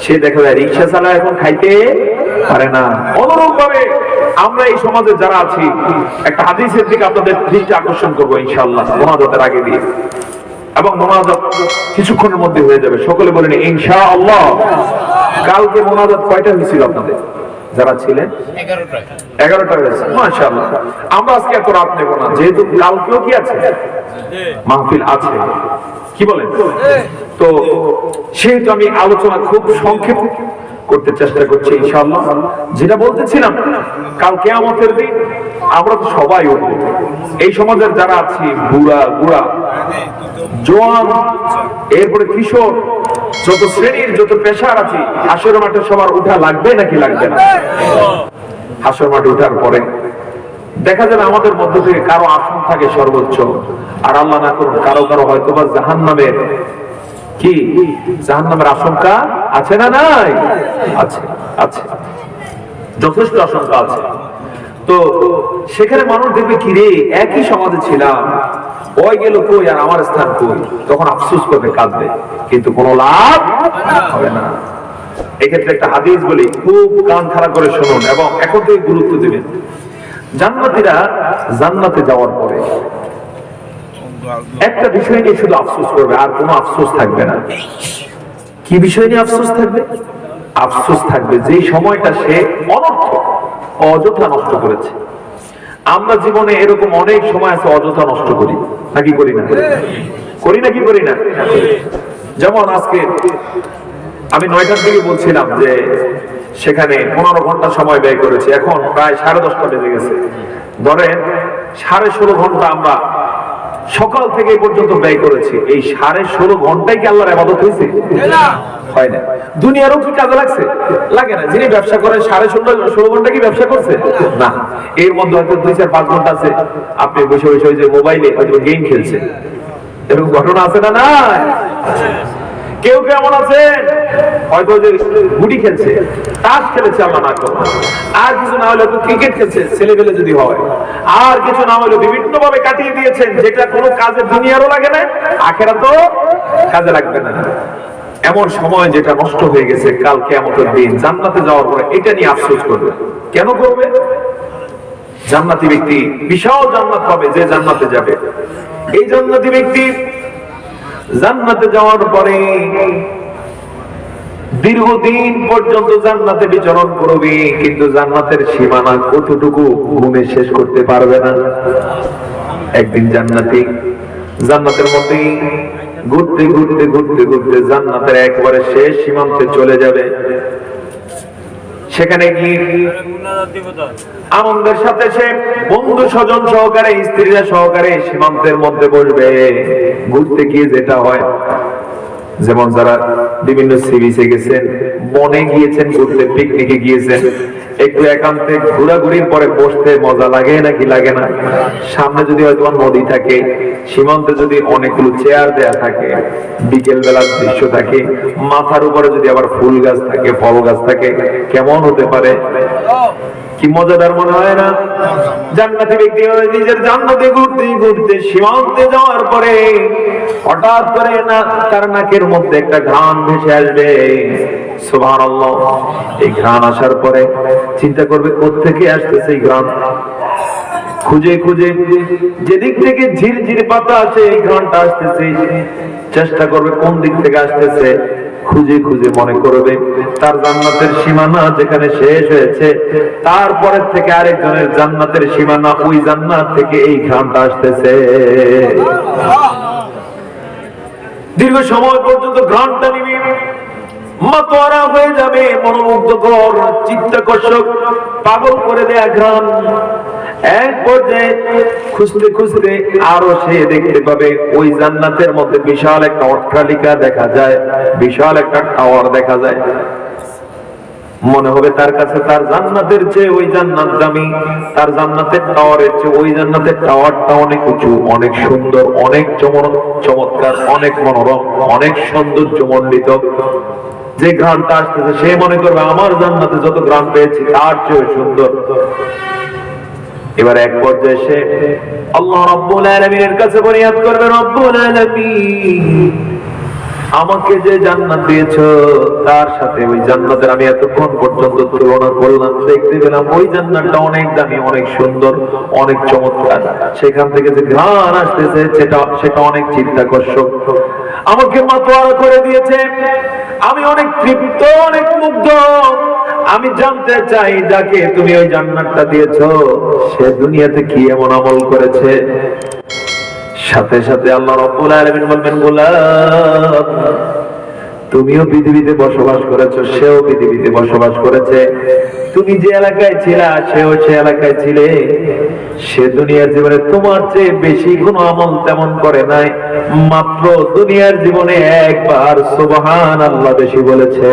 সে দেখা যায় রিক্সা চালায় এখন খাইতে পারে না। অনুরূপ ভাবে আমরা এই সমাজে যারা আছি, একটা হাদিসের দিকে আপনাদের দৃষ্টি আকর্ষণ করবো ইনশাআল্লাহ মোনাজাতের আগে দিয়ে, এবং মোনাজাত কিছুক্ষণের মধ্যে হয়ে যাবে। সকলে বলেন ইনশাআল্লাহ। কালকে মোনাজাত কয়টা হয়েছিল আপনাদের যারা ছিলেন? 11টা হয়েছে, মাশাআল্লাহ। আমরা আজকে এত রাত নেব না, যেহেতু কালকেও কি আছে, মাহফিল আছে, কি বলেন? তো সেহেতু আমি আলোচনা খুব সংক্ষেপ করতে চেষ্টা করছি ইনশাআল্লাহ। যেটা বলতেছিলাম, কাল কিয়ামতের দিন আমরা তো সবাই উঠবো। এই সমাজের যারা আছি, বুড়া বুড়া, জোয়ান, এরপরে কিশোর, যত শ্রেণীর যত পেশার আছি, হাসর মাঠে সবার উঠা লাগবে নাকি লাগবে না? হাসর মাঠে উঠার পরে দেখা যাবে আমাদের মধ্য থেকে কারো আসন থাকে সর্বোচ্চ, আর আল্লাহ না করুন কারো কারো হয়তো বা জাহান্নামের কি জাহান্নামের আশঙ্কা আছে না নাই? আছে, আছে, যথেষ্ট আশঙ্কা আছে। তো সেখানে মানুষ দেখবে কি রে, একই সমাজে ছিলাম, ওই গেল কই আর আমার স্থান কই, তখন আফসোস করবে, কাঁদবে, কিন্তু কোনো লাভ হবে না। এক্ষেত্রে একটা হাদিস বলি, খুব কান খাড়া করে শুনুন এবং এখন থেকে গুরুত্ব দিবেন। জান্নাতীরা জান্নাতে যাওয়ার পরে একটা বিষয় নিয়ে শুধু আফসোস করবে, আর কোনো আফসোস থাকবে না। কি বিষয় নিয়ে আফসোস থাকবে? আফসোস থাকবে যে সময়টা সে অনর্থক, অযথা নষ্ট করেছে। আমরা জীবনে এরকম অনেক সময় আছে অযথা নষ্ট করি, নাকি করি না? করি নাকি করি না? যেমন আজকে আমি 9টার দিকে বলছিলাম যে সেখানে 15 ঘন্টা সময় ব্যয় করেছি, এখন প্রায় 10:30টা বেজে গেছে। ধরেন 16.5 ঘন্টা আমরা সকাল থেকে এই পর্যন্ত ব্যয় করেছি। এই 16.5 ঘন্টায় কি আল্লাহর ইবাদত হয়েছে? হয় না। দুনিয়ারও কি কাজে লাগছে? লাগে না। যিনি ব্যবসা করেন 16.5 ঘন্টা কি ব্যবসা করছে? না। এর মধ্যে হয়তো 2-4-5 ঘন্টা আছে আপনি বসে বসে ওই যে মোবাইলে হয়তো গেম খেলছেন, এরকম ঘটনা আছে না? নাই। কেউ কেমন আছে হয়তো যে গুটি খেলছে, তাস খেলেছে, আল্লাহ না করুন, আর কিছু না হলে তো ক্রিকেট খেলছে ছেলেবেলে যদি হয়, আর কিছু না হলে বিভিন্ন ভাবে কাটিয়ে দিয়েছেন, যেটা কোনো কাজে দুনিয়ারও লাগে না, আখেরাতেও কাজে লাগবে না। এমন সময় যেটা নষ্ট হয়ে গেছে, কাল কিয়ামতের দিন জান্নাতে যাওয়ার পরে এটা নিয়ে আফসোস করবে। কেন করবে? জান্নাতি ব্যক্তি বিশাল জান্নাত পাবে, যে জান্নাতে যাবে। এই জান্নাতি ব্যক্তি জান্নাতে যাওয়ার পরে দীর্ঘদিন পর্যন্ত জান্নাতে বিচরণ করবে, কিন্তু জান্নাতের সীমানা কতটুকু গুণে শেষ করতে পারবে না। একদিন জান্নাতি জান্নাতের মধ্যে ঘুরতে ঘুরতে ঘুরতে ঘুরতে জান্নাতের একবারে শেষ সীমান্তে চলে যাবে। সেখানে গিয়ে আনন্দের সাথে সে বন্ধু স্বজন সহকারে, স্ত্রীরা সহকারে সীমান্তের মধ্যে বসবে। ঘুরতে গিয়ে যেটা হয়, যেমন যারা বিভিন্ন সি বিচে গেছেন, বনে গিয়েছেন ঘুরতে, পিকনিকে গিয়েছেন, একটু একান্তে ঘোরাঘুরির পরে বসতে মজা লাগে নাকি লাগে না? সামনে যদি হয়তো নদী থাকে, সীমান্তে যদি অনেকগুলো চেয়ার দেয়া থাকে, বিকেল বেলার দৃশ্য থাকে, মাথার উপরে যদি আবার ফুল গাছ থাকে, ফল গাছ থাকে, কেমন হতে পারে? কি মজাদার মনে হয় না? জান্নাতি ব্যক্তি নিজের জান্নাতে ঘুরতে ঘুরতে সীমান্তে যাওয়ার পরে হঠাৎ করে না তার নাকের মধ্যে একটা ঘ্রাণ ভেসে আসবে। সুবহানাল্লাহ। এই ঘ্রাণ আসার পরে চিন্তা করবে কোত্থেকে আসতেছে এই ঘ্রাণ। খুঁজে খুঁজে যেদিক থেকে ঝিরঝির পাতা আছে এই ঘ্রাণটা আসতেছে, চেষ্টা করবে কোন দিক থেকে আসতেছে। খুঁজে খুঁজে মনে করবে তার জান্নাতের সীমানা যেখানে শেষ হয়েছে, তারপরের থেকে আরেকজনের জান্নাতের সীমানা, ওই জান্নাত থেকে এই ঘ্রাণটা আসতেছে। দীর্ঘ সময় পর্যন্ত ঘ্রাণটা নিবে, মাতোয়ারা হয়ে যাবে, মনোমুগ্ধকর, চিত্তাকর্ষক, পাগল করে দেয়া ঘ্রাণ। এক পর্যায়ে খুঁজতে খুঁজতে আরো সে দেখতে পাবে ওই জান্নাতের মধ্যে বিশাল একটা অট্টালিকা দেখা যায়, বিশাল একটা টাওয়ার দেখা যায়। মনে হবে তার কাছে তার জান্নাতের চেয়ে ওই জান্নাত দামি, তার জান্নাতের টাওয়ারের চেয়ে ওই জান্নাতের টাওয়ারটা অনেক উঁচু, অনেক সুন্দর, অনেক চমৎকার, অনেক মনোরম, অনেক সৌন্দর্য মণ্ডিত। যে ঘ্রাণটা আসতেছে সে মনে করবে আমার জান্নাতে যত ঘ্রাণ পেয়েছি তার চেয়ে সুন্দর। এবার এক পর্যায়ে সে আল্লাহ রাব্বুল আলামিনের কাছে ফরিয়াদ করবে, রব্বুল আলামিন, আমাকে যে জান্নাত দিয়েছো তার সাথে ওই জান্নাতের আমি এতক্ষণ পর্যন্ত তুলনা করলাম, দেখতে পেলাম ওই জান্নাতটা অনেক দামি, অনেক সুন্দর, অনেক চমৎকার। সেখান থেকে যে ঘ্রাণ আসতেছে সেটা অনেক চিত্তাকর্ষক, আমাকে মাতোয়ারা করে দিয়েছে। আমি অনেক তৃপ্ত, অনেক মুগ্ধ। আমি জানতে চাই যাকে তুমি ওই জান্নাতটা দিয়েছো সে দুনিয়াতে কি এমন আমল করেছে। সাথে সাথে আল্লাহ রাব্বুল আলামিন বলবেন, গোলাম, তুমিও পৃথিবীতে বসবাস করেছো, সেও পৃথিবীতে বসবাস করেছে। তুমি যে এলাকায় ছিলা সেও সে এলাকায় ছিলে। সে দুনিয়ার জীবনে তোমার চেয়ে বেশি কোনো আমল তেমন করে নাই, মাত্র দুনিয়ার জীবনে একবার সুবহানাল্লাহ বেশি বলেছে।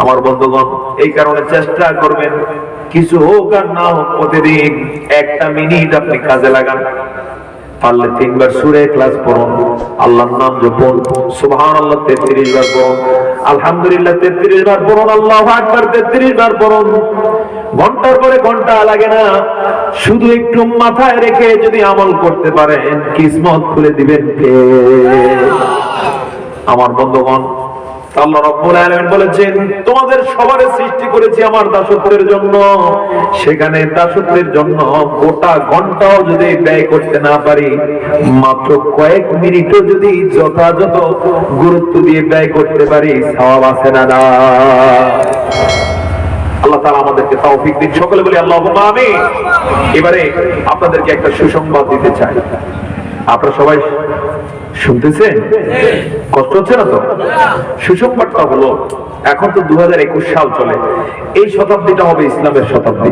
আমার বন্ধুগণ, এই কারণে চেষ্টা করবেন কিছু হোক আর না হোক প্রতিদিন একটা মিনিট আপনি কাজে লাগান। পারলে 3 বার সূরা ইখলাস পড়ুন, আল্লাহর নাম জপুন, সুবহানাল্লাহ 33 বার পড়ুন, আলহামদুলিল্লাহ 33 বার পড়ুন, আল্লাহু আকবার 33 বার পড়ুন। ঘন্টার পরে ঘন্টা লাগে না, শুধু একটু মাথায় রেখে যদি আমল করতে পারেন কিসমত খুলে দিবেন কে? আমার বন্ধুগণ, আল্লাহ রাব্বুল আলামিন বলেছেন, তোমাদের সবার সৃষ্টি করেছি আমার দাসত্বের জন্য। সেখানে দাসত্বের জন্য গোটা ঘন্টাও যদি ব্যয় করতে না পারি, মাত্র কয়েক মিনিটও যদি যথাযথ গুরুত্ব দিয়ে ব্যয় করতে পারি, সওয়াব আছে না? আল্লাহ তাআলা আমাদেরকে তৌফিক দিন। সকলে বলি আল্লাহুম্মা আমিন। এবারে আপনাদেরকে একটা সুসংবাদ দিতে চাই। আপনারা সবাই শুনতেছেন? কষ্ট হচ্ছে না তো? সুসংবাদটা হলো, এখন তো 2021 সাল চলে, এই শতাব্দীটা হবে ইসলামের শতাব্দী।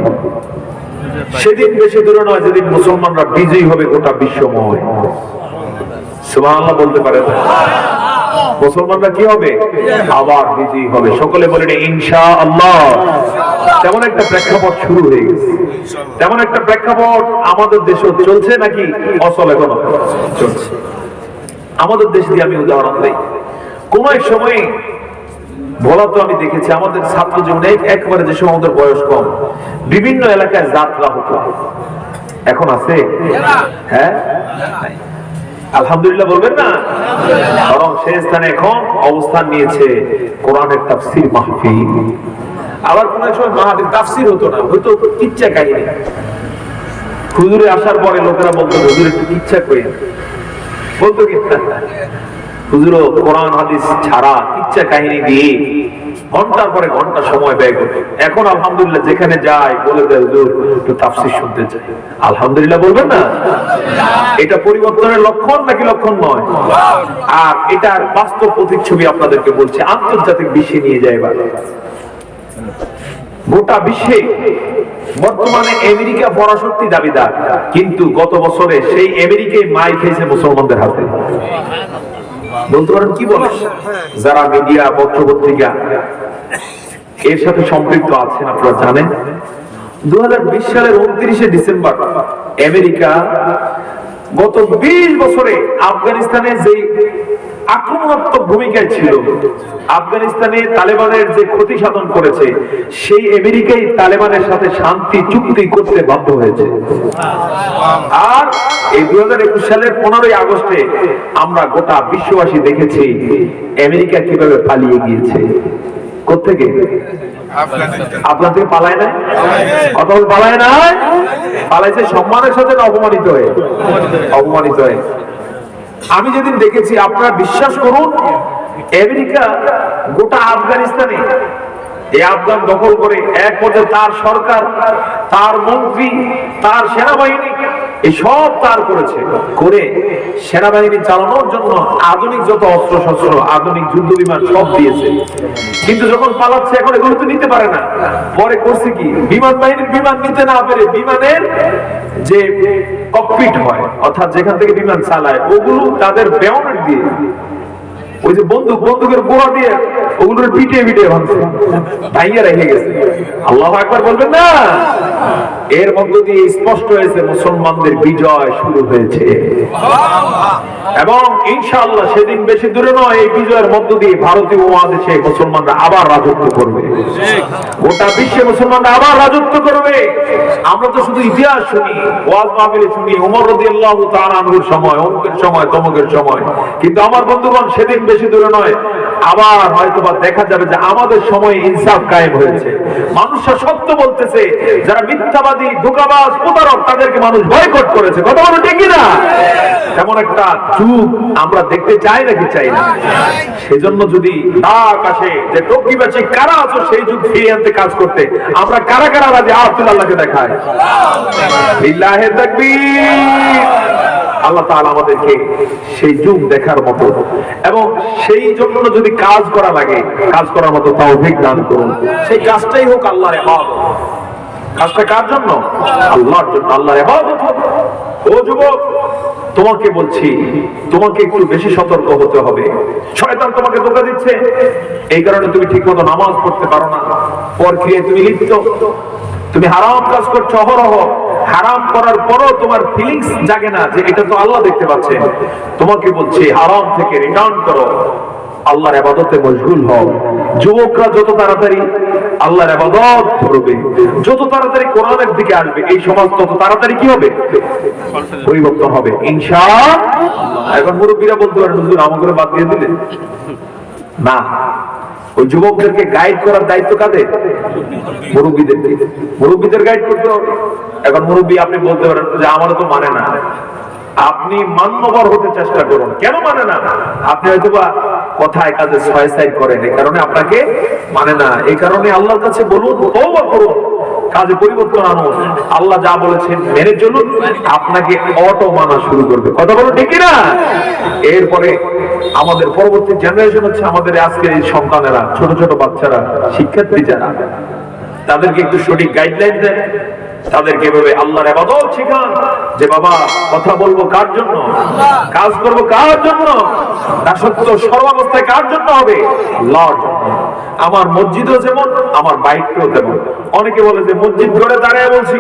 সেদিন বেশি দূরে নয় যেদিন মুসলমানরা বিজয়ী হবে গোটা বিশ্বময়। সুবহানাল্লাহ বলতে পারেন? মুসলমানরা কি হবে? আবার বিজয়ী হবে। সকলে বলেন ইনশাআল্লাহ। তেমন একটা প্রেক্ষাপট শুরু হয়ে গেছে। তেমন একটা প্রেক্ষাপট আমাদের দেশে চলছে নাকি অচল? এখনো চলছে। আমাদের দেশ দিয়ে আমি উদাহরণ দিই। কোন এক সময় বলা তো আমি দেখেছি আমাদের ছাত্র জীবনে একবারে যে সময় আমাদের বয়স কম, বিভিন্ন এলাকায় যাত্রা হতো। এখন আছে? হ্যাঁ, আলহামদুলিল্লাহ বলবেন না? বরং সেই স্থানে এখন অবস্থান নিয়েছে কোরআনের তাফসীর মাহফিল। আবার কোন এক সময় মাহফিল তাফসীর হতো না, হয়তো কিচ্ছা কাহিনী। হুজুরে আসার পরে লোকেরা বলতো, হুজুর একটু কিচ্ছা করেন, বলতো কি হুজুর কোরআন হাদিস ছাড়া কিচ্ছা কাহিনী দিয়ে ঘন্টার পরে ঘন্টা সময় ব্যয় করে। এখন আলহামদুলিল্লাহ যেখানে যায় বলে দেয়, হুজুর একটু তাফসীর শুনতে চাই। আলহামদুলিল্লাহ বলবেন না? এটা পরিবর্তনের লক্ষণ নাকি লক্ষণ নয়? আর এটার বাস্তব প্রতিচ্ছবি আপনাদেরকে বলছি, আন্তর্জাতিক বিশ্বে নিয়ে যায়। এবার গোটা বিশ্বে বর্তমানে আমেরিকা পরাশক্তি দাবিদার, কিন্তু গত বছরে সেই আমেরিকায় মাই খেয়েছে মুসলমানদের হাতে। বলতে পারেন কি বলে? যারা মিডিয়া পত্রপত্রিকা এর সাথে সম্পৃক্ত আছেন আপনারা জানেন, 2020 সালের 29শে ডিসেম্বর আমেরিকা গত 20 বছরে আফগানিস্তানে যে আক্রমণাত্মক ভূমিকায় ছিল, আফগানিস্তানে তালেবানের যে ক্ষতি সাধন করেছে, সেই আমেরিকাই তালেবানের সাথে শান্তি চুক্তি করতে বাধ্য হয়েছে। আর এই 2021 সালের 15ই আগস্টে আমরা গোটা বিশ্ববাসী দেখেছি আমেরিকা কিভাবে পালিয়ে গিয়েছে। কোত্থেকে? আপনার থেকে পালায় না? কত পালায় না? পালাইছে সম্মানের সাথে না অপমানিত হয়ে? অপমানিত হয়ে। আমি যেদিন দেখেছি, আপনারা বিশ্বাস করুন, আমেরিকা গোটা আফগানিস্তানে এই আফগান দখল করে এক পর্যায়ে তার সরকার, তার মন্ত্রী, তার সেনাবাহিনী এই সব তার করেছে, করে সেনাবাহিনী চালানোর জন্য আধুনিক যত অস্ত্র শস্ত্র, আধুনিক যুদ্ধ বিমান সব দিয়েছে। কিন্তু যখন পালাচ্ছে এখন এগুলো তো নিতে পারে না। পরে করছে কি, বিমান বাহিনীর বিমান নিতে না পেরে বিমানের যে ককপিট হয়, অর্থাৎ যেখান থেকে বিমান চালায়, ওগুলো তাদের বেয়নেট দিয়ে, ওই যে বন্দুকের গোড়া দিয়ে ওগুলোর পিটিয়ে পিটিয়ে ভাঙছে, ভাইয়া রেখে গেছে। আল্লাহু আকবার বলবেন না? এর মধ্য দিয়ে স্পষ্ট হয়েছে মুসলমানদের বিজয় শুরু হয়েছে। এবং ইনশাআল্লাহ সেদিন বেশি দূরে নয়, এই বিজয়ের মধ্য দিয়ে ভারতীয় উপমহাদেশে মুসলমানরা আবার রাজত্ব করবে, গোটা বিশ্বে মুসলমানরা আবার রাজত্ব করবে। আমরা তো শুধু ইতিহাস শুনি, ওয়াজ মাহফিলে শুনি, ওমর রাদিয়াল্লাহু তাআলা আনহুর সময়, অমুকের সময়, তমুকের সময়, কিন্তু আমার বন্ধুগণ সেদিন বেশি দূরে নয়, আবার হয়তোবা দেখা যাবে যে আমাদের সময়ে ইনসাফ কায়েম হয়েছে। মানুষরা সত্য বলতেছে, যারা মিথ্যাবাদী, ধোঁকাবাজ, প্রতারক, তাদেরকে মানুষ বয়কট করেছে। কথা বলো ঠিক কিনা? তেমন একটা যুগ আমরা দেখতে চাই নাকি চাই না? সেজন্য যদি ডাক আসে যে টকিবাসী কারা আছো সেই যুগ ফিরিয়ে আনতে কাজ করতে, আমরা কারা কারা রাজি আল্লাহকে দেখায়? লিল্লাহি তাকবীর। আল্লাহ তাআলা আমাদেরকে সেই যুগ দেখার মতো এবং সেই জন্য যদি কাজ করা লাগে, কাজ করার মতো তৌফিক দান করুন। সেই কাজটাই হোক আল্লাহর ইবাদত। কাজটা কার জন্য? আল্লাহর জন্য, আল্লাহর ইবাদত। ও যুবক, তোমাকে বলছি, তোমাকে একটু বেশি সতর্ক হতে হবে। শয়তান তোমাকে ধোঁকা দিচ্ছে, এই কারণে তুমি ঠিকমতো নামাজ পড়তে পারো না, পরক্রিয়ায় তুমি লিপ্ত, তুমি হারাম কাজ করছো অহরহ। হারাম করার পরও তোমার ফিলিংস জাগে না যে এটা তো আল্লাহ দেখতে পাচ্ছেন। তোমাকে বলছি হারাম থেকে রিটার্ন করো, আল্লাহর ইবাদতে মশগুল হও। যুবকরা যত তাড়াতাড়ি আল্লাহর ইবাদত করবে, যত তাড়াতাড়ি কোরআনের দিকে আসবে, এই সমাজ তত তাড়াতাড়ি কি হবে? পরিবর্তন হবে ইনশাআল্লাহ। এখন মুরব্বীরা বলতে পারেন, হুজুর আমাকে বাদ দিয়ে দিলে না। ওই যুবকদেরকে গাইড করার দায়িত্ব কাদের? মুরব্বীদেরকে। মুরব্বীদের গাইড করতে হবে। এখন মুরব্বী আপনি বলতে পারেন যে আমারও তো মানে না, আপনি মান্যবর হতে চেষ্টা করুন। কেন মানে না? আপনি হয়তোবা কথায় কাজে ছয় সাইড করেন, এই কারণে আপনাকে মানে না। এই কারণে আল্লাহর কাছে বলুন, তওবা করুন, কাজে পরিবর্তন আনুন, আল্লাহ যা বলেছেন মেনে চলুন, আপনাকে অটো মানা শুরু করবে। কথা বলো ঠিক না? এরপরে আমাদের পরবর্তী জেনারেশন হচ্ছে আমাদের আজকের এই সন্তানেরা, ছোট ছোট বাচ্চারা, শিক্ষার্থী যারা, তাদেরকে একটু সঠিক গাইডলাইন দেন, তাদেরকে এভাবে আল্লাহর ইবাদত শিখান যে বাবা কথা বলবো কার জন্য, কাজ করবো কার জন্য, দাসত্ব সর্বাবস্থায় কার জন্য হবে? আল্লাহর জন্য। আমার মসজিদও যেমন, আমার বাইকটাও তেমন। অনেকে বলে যে মসজিদ ঘরে দাঁড়ায় বলছি,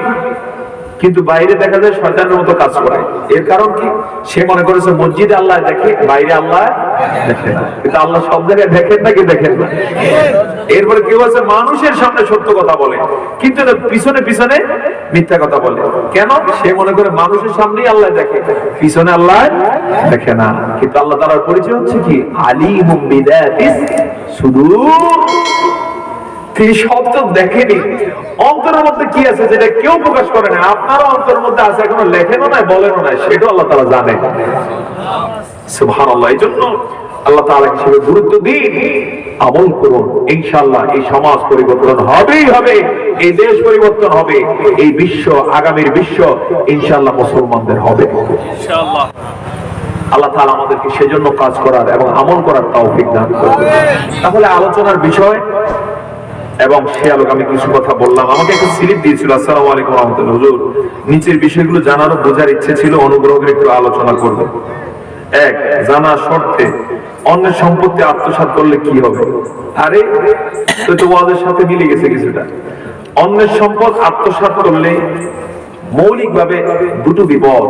কিন্তু বাইরে দেখা যায় শয়তানের মতো কাজ করে। এর কারণ কি? সে মনে করেছে মসজিদে আল্লাহ দেখে, বাইরে আল্লাহ দেখে না। কিন্তু আল্লাহ সব জায়গায় দেখেন নাকি দেখেন না? এরপরে কেউ আছে মানুষের সামনে সত্য কথা বলে, কিন্তু পিছনে পিছনে মিথ্যা কথা বলে। কেন? সে মনে করে মানুষের সামনেই আল্লাহ দেখে, পিছনে আল্লাহ দেখে না। কিন্তু আল্লাহ তাআলার পরিচয় হচ্ছে কি? আলিমুম বিযাতিস সুদূর। তিনি শব্দ দেখেনি, অন্তরের মধ্যে কি আছে যেটা কেউ প্রকাশ করে না। আপনারও অন্তরের মধ্যে আছে, এখনো লেখেনও না, বলেনও না, সেটাও আল্লাহ তাআলা জানেন। সুবহানাল্লাহ। এই জন্য আল্লাহ তাআলা হিসেবে গুরুত্ব দিন, আমল করুন। ইনশাআল্লাহ এই সমাজ পরিবর্তন হবেই হবে, এই দেশ পরিবর্তন হবে, এই বিশ্ব, আগামীর বিশ্ব ইনশাআল্লাহ মুসলমানদের হবে ইনশাআল্লাহ। আল্লাহ তাআলা আমাদেরকে সেজন্য কাজ করার এবং আমল করার তৌফিক দান করুন। তাহলে আলোচনার বিষয় এবং সে আলোকে আমি কিছু কথা বললাম। আমাকে একটা স্লিপ দিয়েছিল, আসসালামু আলাইকুম ওয়া রাহমাতুল্লাহ, হুজুর নিচের বিষয়গুলো জানারও বোঝার ইচ্ছে ছিল, অনুগ্রহ করে একটু আলোচনা করবেন। এক, জানা শর্তে অন্যের সম্পত্তি আত্মসাৎ করলে কি হবে? আরে তো ওয়াজের সাথে মিলে গেছে কিছুটা। অন্যের সম্পদ আত্মসাৎ করলে মৌলিকভাবে দুটো বিপদ।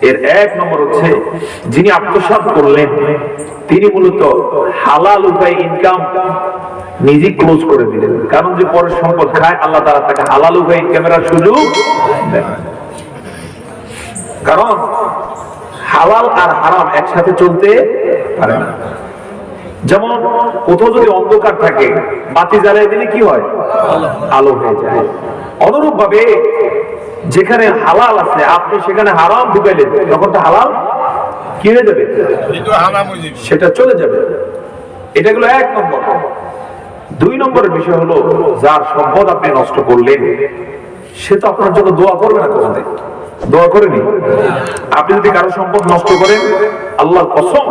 এর এক নম্বর হচ্ছে, যিনি আত্মসাৎ করলেন তিনি মূলত হালাল উপায় ইনকাম নিজে ক্লোজ করে দিলেন। কারণ যে পরের সম্পদ খায়, আল্লাহ তাআলা তাকে হালাল উপায় ইনকামের সুযোগ দেন। কারণ হালাল আর হারাম একসাথে চলতে পারে না। যেমন কোথাও যদি অন্ধকার থাকে, বাতি জ্বালিয়ে দিলে কি হয়? আলো হয়ে যায়। অনুরূপ ভাবে যেখানে হালাল আছে আপনি সেখানে হারাম ঢুকাইলেন, তখন তো হালাল কি হয়ে যাবে? সেটা চলে যাবে। এটা হলো এক নম্বর। দুই নম্বরের বিষয় হলো, যার সম্পদ আপনি নষ্ট করলেন সে তো আপনার জন্য দোয়া করবে না কোনোদিন। দোয়া করেনি? আপনি যদি কারো সম্পদ নষ্ট করেন, আল্লাহর কসম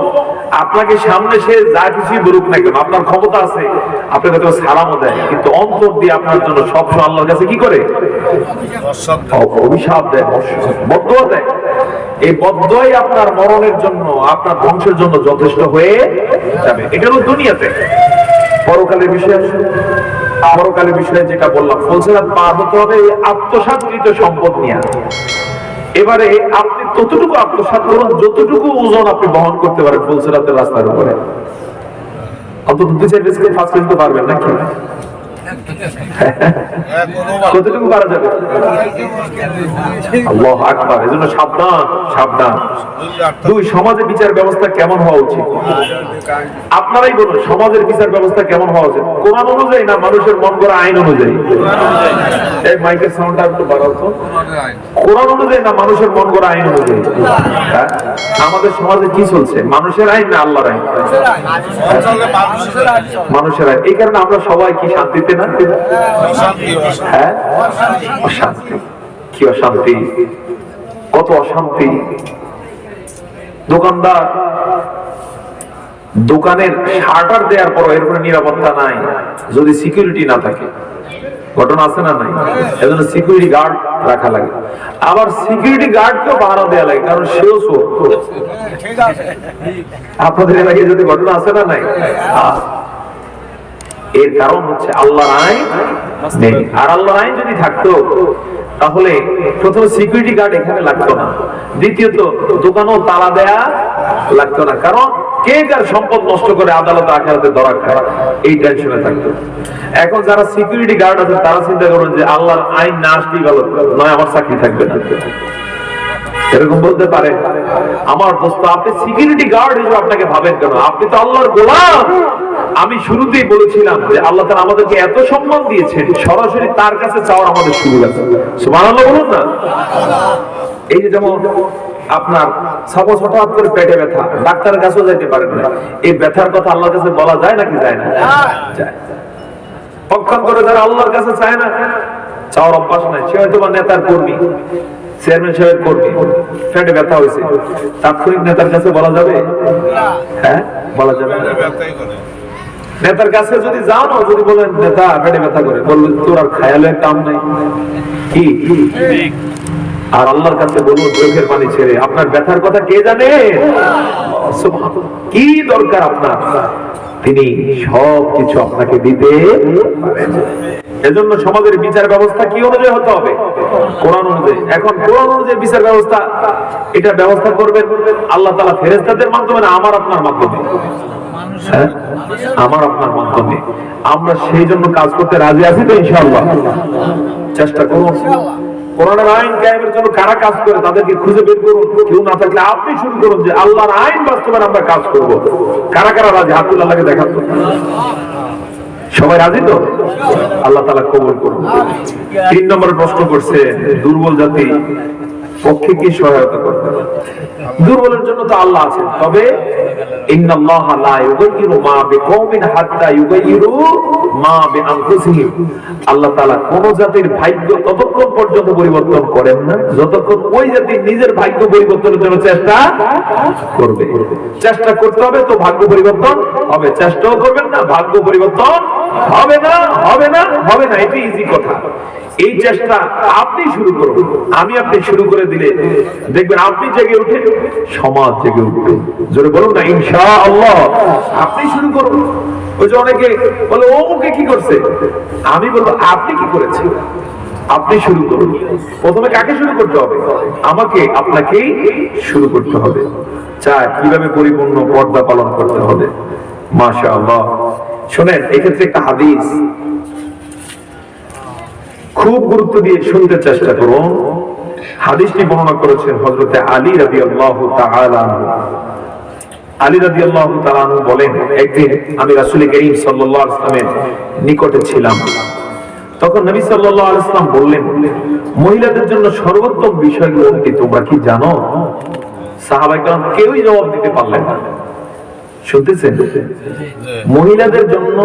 আপনাকে সামনে সে যা কিছুই বলুক না কেন, আপনার ক্ষমতা আছে, আপনাকে তো সালামও দেয়, কিন্তু অন্তর দিয়ে আপনার জন্য সবসময় আল্লাহর কাছে কি করে? অভিশাপ দেয়, বদদুয়া দেয়। এই বদদুয়াই আপনার মরণের জন্য, আপনার ধ্বংসের জন্য যথেষ্ট হয়ে যাবে। এটা হলো দুনিয়াতে। পরকালের বিষয়ে, পরকালের বিষয়ে যেটা বললাম, ফুলসিরাত পার হতে হবে আত্মসাৎকৃত সম্পদ নিয়ে। এবারে আপনি ততটুকু আত্মসাৎ করুন যতটুকু ওজন আপনি বহন করতে পারেন ফুলসিরাতের রাস্তার উপরে। অন্তত 2-4 কেজি ফাঁস করতে পারবেন নাকি? কতটুকু পারা যাবে? আল্লাহু আকবার। এজন্য সাবধান, সাবধান। 2, সমাজের বিচার ব্যবস্থা কেমন হওয়া উচিত? আপনারাই বলুন, সমাজের বিচার ব্যবস্থা কেমন হওয়া উচিত? কোরআন অনুযায়ী না মানুষের মন গড়া আইন অনুযায়ী? এই মাইকের সাউন্ডটা একটু বাড়াও তো। কোরআন অনুযায়ী না মানুষের মন গড়া আইন অনুযায়ী? আমাদের সমাজে কি চলছে, মানুষের আইন না আল্লাহর আইন? মানুষের আইন। এই কারণে আমরা সবাই কি শান্তিতে না? হ্যাঁ, অশান্তি। কি অশান্তি, কত অশান্তি। দোকানদার দোকানের শাটার দেওয়ার পর এরপরে নিরাপত্তা নাই যদি সিকিউরিটি না থাকে। ঘটনা আছে না নাই? এজন্য সিকিউরিটি গার্ড রাখা লাগে। আবার সিকিউরিটি গার্ডকেও পাহারা দেওয়া লাগে, কারণ সেও চোর। আপনাদের এলাকায় যদি ঘটনা আছে না নাই? এর কারণ হচ্ছে আল্লাহর আইন নেই। আর আল্লাহর আইন যদি থাকতো তাহলে প্রথমে সিকিউরিটি গার্ড এখানে লাগতো না, দ্বিতীয়ত দোকানও তালা দেয়া লাগতো না, কারণ কে কার সম্পদ নষ্ট করে আদালতে আখেরাতে ধরা খায় এই টেনশনে থাকতো। এখন যারা সিকিউরিটি গার্ড আছে তারা চিন্তা করেন যে আল্লাহর আইন না আসলেই ভালো, নয় আমার চাকরি থাকবে না। এরকম বলতে পারে? আমার দোস্ত, আপনি সিকিউরিটি গার্ড হিসেবে আপনাকে ভাবেন কেন? আপনি তো আল্লাহর গোলাম। আমি শুরুতেই বলেছিলাম যে আল্লাহ তাআলা আমাদেরকে এত সম্মান দিয়েছেন, সরাসরি তার কাছে চাওয়ার আমাদের সুযোগ আছে। সুবহানাল্লাহ বলুন না। এই যে যেমন আপনার সাপোজ হঠাৎ করে পেটে ব্যথা, ডাক্তারের কাছেও যাইতে পারেন না, এই ব্যথার কথা আল্লাহর কাছে বলা যায় নাকি যায় না? যায়। পক্ষান্তরে যারা আল্লাহর কাছে চায় না, চাওয়ার অভ্যাস নাই, সে হয়তো বা নেতার কর্মী, চেয়ারম্যান সাহেবের কর্মী, পেটে ব্যথা হয়েছে, তাৎক্ষণিক নেতার কাছে বলা যাবে? হ্যাঁ, বলা যাবে না। নেতার কাছে যদি যাও না, যদি বলেন নেতা পেটে ব্যথা করে, বলবেন তোর আর খায়ালের কাম নাই কি? আর আল্লাহর কাছে বলুন চোখের পানি ছেড়ে, আপনার ব্যথার কথা কে জানে? কি দরকার আপনার, তিনি সবকিছু আপনাকে দিতে পারেন। এজন্য সমাজের বিচার ব্যবস্থা কি অনুযায়ী হতে হবে? কোরআন অনুযায়ী। এখন কোরআন অনুযায়ী বিচার ব্যবস্থা, এটা ব্যবস্থা করবেন আল্লাহ তাআলা ফেরেশতাদের মাধ্যমে না আমার আপনার মাধ্যমে? আমার আপনার মাধ্যমে। আমরা সেই জন্য কাজ করতে রাজি আছি তো ইনশাআল্লাহ? চেষ্টা করুন। কোরআনের আইন কায়েমের জন্য কারা কাজ করে তাদেরকে খুঁজে বের করুন। কেউ না থাকলে আপনি শুরু করুন যে আল্লাহর আইন বাস্তবায়নে আমরা কাজ করব। কারা কারা রাজি? হাত তুলে আল্লাহকে দেখান তো। সবাই রাজি তো? আল্লাহ তাআলা কবুল করুন। 3 নম্বরে প্রশ্ন করছে, দুর্বল জাতি পক্ষে কি সহায়তা করবে? দুর্বলের জন্য তো আল্লাহ আছেন, তবে ইন্নাল্লাহা লা ইউগাইয়িরু মা বিকওমিন হাত্তা ইউগাইয়িরু মা বিআনফুসিহিম। আল্লাহ তাআলা কোন জাতির ভাগ্য ততক্ষণ পর্যন্ত পরিবর্তন করেন না যতক্ষণ ওই জাতি নিজের ভাগ্য পরিবর্তনের জন্য চেষ্টা করবে। চেষ্টা করতে হবে তো ভাগ্য পরিবর্তন হবে, চেষ্টাও করবেন না ভাগ্য পরিবর্তন হবে না, হবে না, হবে না। এটা ইজি কথা। এই চেষ্টা আপনি শুরু করুন, আমি আপনি শুরু করে দিলে দেখবেন আপনি জেগে উঠে সমাজ জেগে উঠবে। জোরে বলুন না ইনশাআল্লাহ। আপনি শুরু করুন। ওই যে অনেকে বলে ও মুখে কি করছে, আমি বলবো আপনি কি করেছেন? আপনি শুরু করুন। প্রথমে কাকে শুরু করতে হবে? আমাকে, আপনাকেই শুরু করতে হবে। চাই কিভাবে পরিপূর্ণ পর্দা পালন করতে হবে। মাশাআল্লাহ। শুনেন, এক্ষেত্রে একটা হাদিস খুব গুরুত্ব দিয়ে শুনতে চেষ্টা করুন। হাদিসটি বর্ণনা করেছেন হযরতে আলী রাদিয়াল্লাহু তাআলা আনহু। আলী রাদিয়াল্লাহু তাআলা আনহু বলেন, একদিন আমি রাসূল করিম সাল্লাল্লাহু আলাইহি ওয়াসাল্লামের নিকটে ছিলাম। তখন নবী সাল্লাল্লাহু আলাইহি ওয়াসাল্লাম বললেন, মহিলাদের জন্য সর্বোত্তম বিষয়গুলো কি তোমরা কি জানো? সাহাবায়ে কেরাম কেউই জবাব দিতে পারলেন না। শুনতেছেন? মহিলাদের জন্য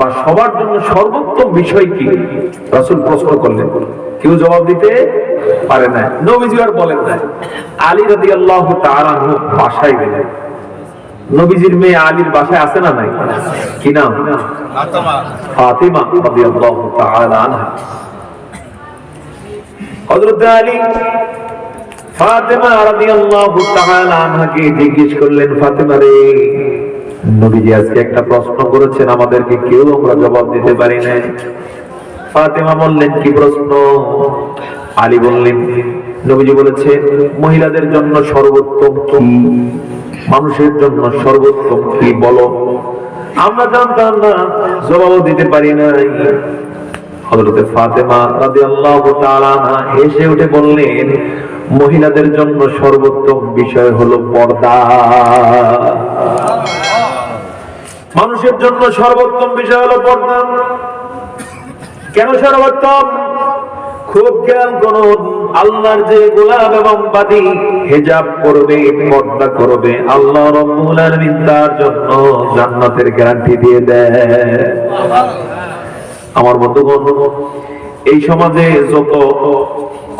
বা সবার জন্য সর্বোত্তম বিষয় কি? রাসূল প্রশ্ন করলেন। কেউ জবাব দিতে পারে না। নবীজি আর বলেন না। আলী রাদিয়াল্লাহু তাআলা আনহু বাসায় গেলেন। নবীজির মেয়ে আলীর বাসায় আছে না নাই? কি নাম? ফাতিমা রাদিয়াল্লাহু তাআলা আনহা। হযরত আলী ফাতিমা রাদিয়াল্লাহু তাআলা আনহাকে জিজ্ঞেস করলেন, ফাতিমা রে, নবীজি আজকে একটা প্রশ্ন করেছেন, আমাদেরকে কেউ আমরা জবাব দিতে পারি না। ফাতিমা বললেন, কি প্রশ্ন? আলী বললেন, নবীজি বলেছে মহিলাদের জন্য সর্বোত্তম কি, মানুষের জন্য সর্বোত্তম কি বলো। আমরা জানতাম না, জবাব দিতে পারি নাই। হযরত ফাতিমা রাদিয়াল্লাহু তাআলা আনহা হেসে উঠে বললেন, মহিলাদের জন্য সর্বোত্তম বিষয় হলো পর্দা। মানুষের জন্য সর্বোত্তম বিষয় হলো পর্দা। কেন সর্বোত্তম? খুব খেয়াল করুন, আল্লাহর যে গোলাম এবং বাদী হিজাব করবে, পর্দা করবে, আল্লাহ রাব্বুল আলামিন তার জন্য জান্নাতের গ্যারান্টি দিয়ে দেয়। আমার বন্ধুগণ, এই সমাজে যত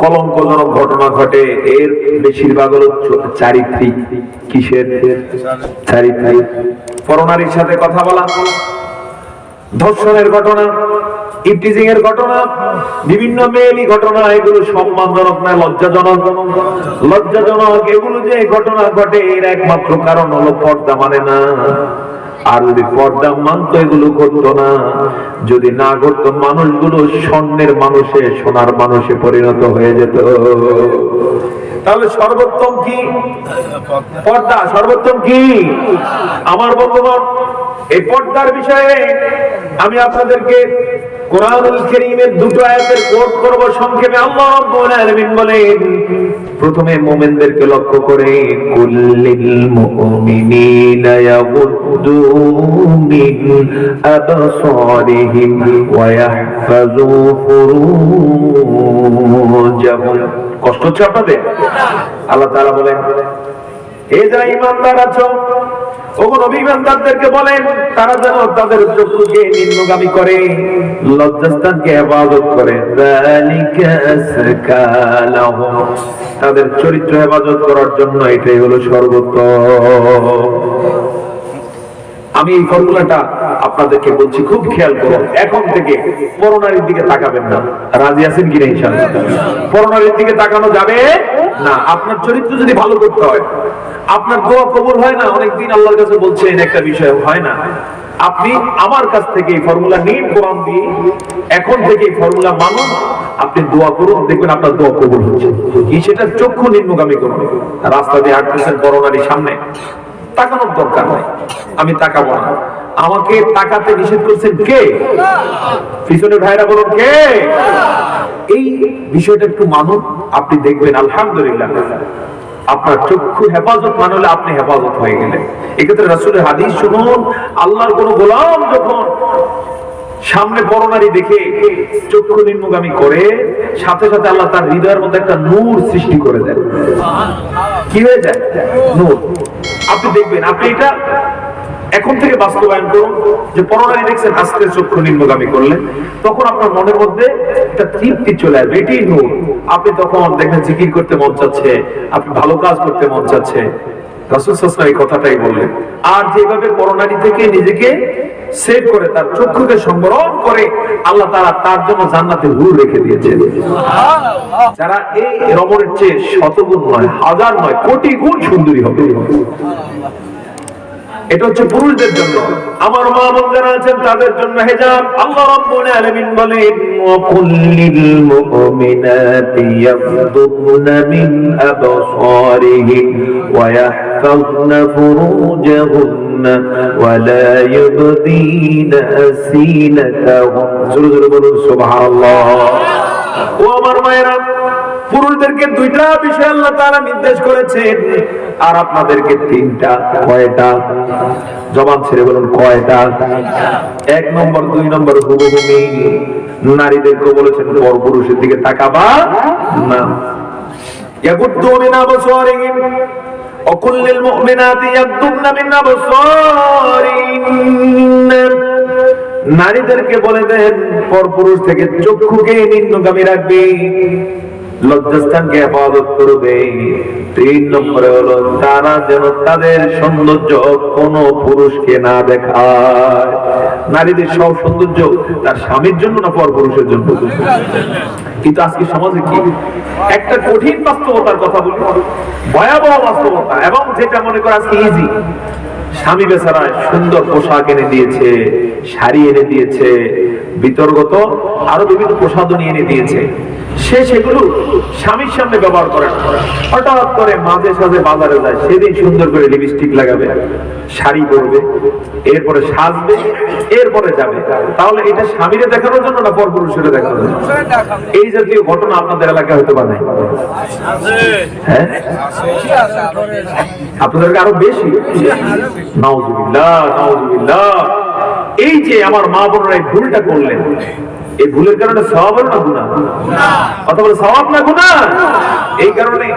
কলঙ্কজনক ঘটনা ঘটে এর বেশিরভাগ হলো চারিত্রিক। কিসের? চারিত্রিক। পরনারীর সাথে কথা বলা, ধর্ষণের ঘটনা, ইফটিজিং এর ঘটনা, বিভিন্ন মেয়েলি ঘটনা, এগুলো সম্মানজনক না লজ্জাজনক? লজ্জাজনক। এগুলো যে ঘটনা ঘটে এর একমাত্র কারণ হলো পর্দা মানে না। আর যদি পর্দা মানতো এগুলো ঘটতো না। যদি না ঘটতো মানুষগুলো স্বর্ণের মানুষে, সোনার মানুষে পরিণত হয়ে যেত। তাহলে সর্বোত্তম কি? পর্দা। সর্বোত্তম কি? আমার বন্ধুগণ, এই পর্দার বিষয়ে আমি আপনাদেরকে কোরআনুল কারীমের দুটো আয়াতের কোট করব সংক্ষেপে। আল্লাহ রাব্বুল আলামিন বলেন, প্রথমে মুমিনদেরকে লক্ষ্য করে, কুল্লিল মুমিনিনা ইয়াগুদ্দু মিন আবসারিহিম ওয়া ইয়াহফাযু ফুরুজাহুম। কষ্ট হচ্ছে আপনাদের? আল্লাহ তাআলা বলেন, এ যারা ঈমানদার আছো, ওগো নবী ঈমানদারদেরকে বলেন তারা যেন তাদের চক্ষুকে নিম্নগামী করে, লজ্জাস্থানকে হেফাজত করে। যালিকা আযকা লাহুম, তাদের চরিত্র হেফাজত করার জন্য এটাই হলো সর্বোত্তম। আমি এই ফর্মুলাটা আপনাদেরকে বলছি, খুব খেয়াল করুন। এখন থেকে পরনারীর দিকে তাকাবেন না। রাজি আছেন কিনা ইনশাআল্লাহ? পরনারীর দিকে তাকানো যাবে না। আপনার চরিত্র যদি ভালো করতে হয়, আপনার দোয়া কবুল হয় না, অনেকদিন আল্লাহর কাছে বলছেন একটা বিষয় হয় না, আপনি আমার কাছ থেকে এই ফর্মুলা নিন, কোরআন দিয়ে এখন থেকে এই ফর্মুলা মানুন, আপনি দোয়া করুন, দেখবেন আপনার দোয়া কবুল হচ্ছে। কি সেটা? চক্ষু নিম্নগামী করুন। রাস্তা দিয়ে হাঁটতেছেন, পরনারীর সামনে তাকানোর দরকার নাই। আমি তাকাবো না। আমাকে তাকাতে নিষেধ করছেন কে? পিছনে ভাইরা বলুন কে? এই বিষয়টা একটু মানুন, আপনি দেখবেন আলহামদুলিল্লাহ আপনার চক্ষু হেফাজত মানে হলে আপনি হেফাজত হয়ে গেলেন। এক্ষেত্রে রাসূলের হাদিস শুনুন, আল্লাহর কোন গোলাম যখন সামনে পরনারী দেখে চক্ষু নিম্নগামী করে, সাথে সাথে আল্লাহ তার হৃদয়ের মধ্যে একটা নূর সৃষ্টি করে দেন। কি হয়ে যায়? নূর। আপনি দেখবেন, আপনি এটা এখন থেকে বাস্তবায়ন করুন যে পরনারী দেখছেন, আস্তে চক্ষু নিম্নগামী করলেন, তখন আপনার মনের মধ্যে একটা তৃপ্তি চলে আসবে, এটাই নূর। আপনি তখন দেখবেন জিকির করতে মন চাচ্ছে, আপনি ভালো কাজ করতে মন চাচ্ছে। রাসূল সাল্লাল্লাহু আলাইহি ওয়াসাল্লাম এই কথাটাই বললেন। আর যেভাবে পরনারী থেকে নিজেকে সেভ করে, তার চক্ষুকে সংবরণ করে, আল্লাহ তাআলা তার জন্য জান্নাতে হুর রেখে দিয়েছেন, যারা এই রমণের চেয়ে শতগুণ নয়, হাজার নয়, কোটি গুণ সুন্দরী হবে। এটা হচ্ছে পুরুষদের জন্য। আমার মা বোন যারা আছেন তাদের জন্য হিজাব। আল্লাহ রাব্বুল আলামিন বলেন, ওয়া কুল্লিল মুমিনাতি ইয়াগদুদনা মিন আবসারিহিম ওয়া ইয়াহফাযনা ফুরুজাহুন্না ওয়া লা ইউবদিনা যিনাতাহুম। জোরে জোরে বলুন সুবহানাল্লাহ। ও আমার মায়েরা, পুরুষদেরকে দুইটা বিষয় আল্লাহ তাআলা নির্দেশ করেছেন, আর আপনাদেরকে তিনটা। কয়টা? জবান ছেড়ে বলুন কয়টা? 1 নম্বর 2 নম্বর হুবহুমি। নারীদেরকে বলেছেন পরপুরুষের দিকে তাকাবা না। ইয়াগুদ্দু মিন আবসারিহিম ওয়া কুল্লিল মুমিনাতি ইয়াগদুদনা মিন আবসারিহিন। নারীদেরকে বলে দেন পরপুরুষ থেকে চক্ষুকে নিম্নগামী রাখবে, লজ্জাস্থানকে হেফাজত করবে। 3 নম্বরে হলো তারা যেন তাদের সৌন্দর্য কোন পুরুষকে না দেখায়। নারীদের সব সৌন্দর্য তার স্বামীর জন্য না পরপুরুষের জন্য। কিন্তু আজকে সমাজে কি একটা কঠিন বাস্তবতার কথা বলি, ভয়াবহ বাস্তবতা, এবং যেটা মনে করে আজকে ইজি। স্বামী বেচারায় সুন্দর পোশাক এনে দিয়েছে, শাড়ি এনে দিয়েছে, বিতর্গত আরো বিভিন্ন প্রসাধনী এনে দিয়েছে, সে সেগুলো স্বামীর সামনে ব্যবহার করে না। হঠাৎ করে মাঝে সাঝে বাজারে যায়, সেদিন সুন্দর করে লিপস্টিক লাগাবে, শাড়ি পরবে, এরপরে সাজবে, এরপরে যাবে। তাহলে এটা স্বামীরে দেখানোর জন্য না পরপুরুষের দেখানোর জন্য? এই জাতীয় ঘটনা আপনাদের এলাকায় হতে পারে? হ্যাঁ, আপনাদেরকে আরো বেশি। নাউজুবিল্লাহ, নাউজুবিল্লাহ। এই যে আমার মা বোনেরা এই ভুলটা করলেন, এই ভুলের কারণে সওয়াব না গুনাহ? কথা বলে সওয়াব না গুনাহ? এই কারণে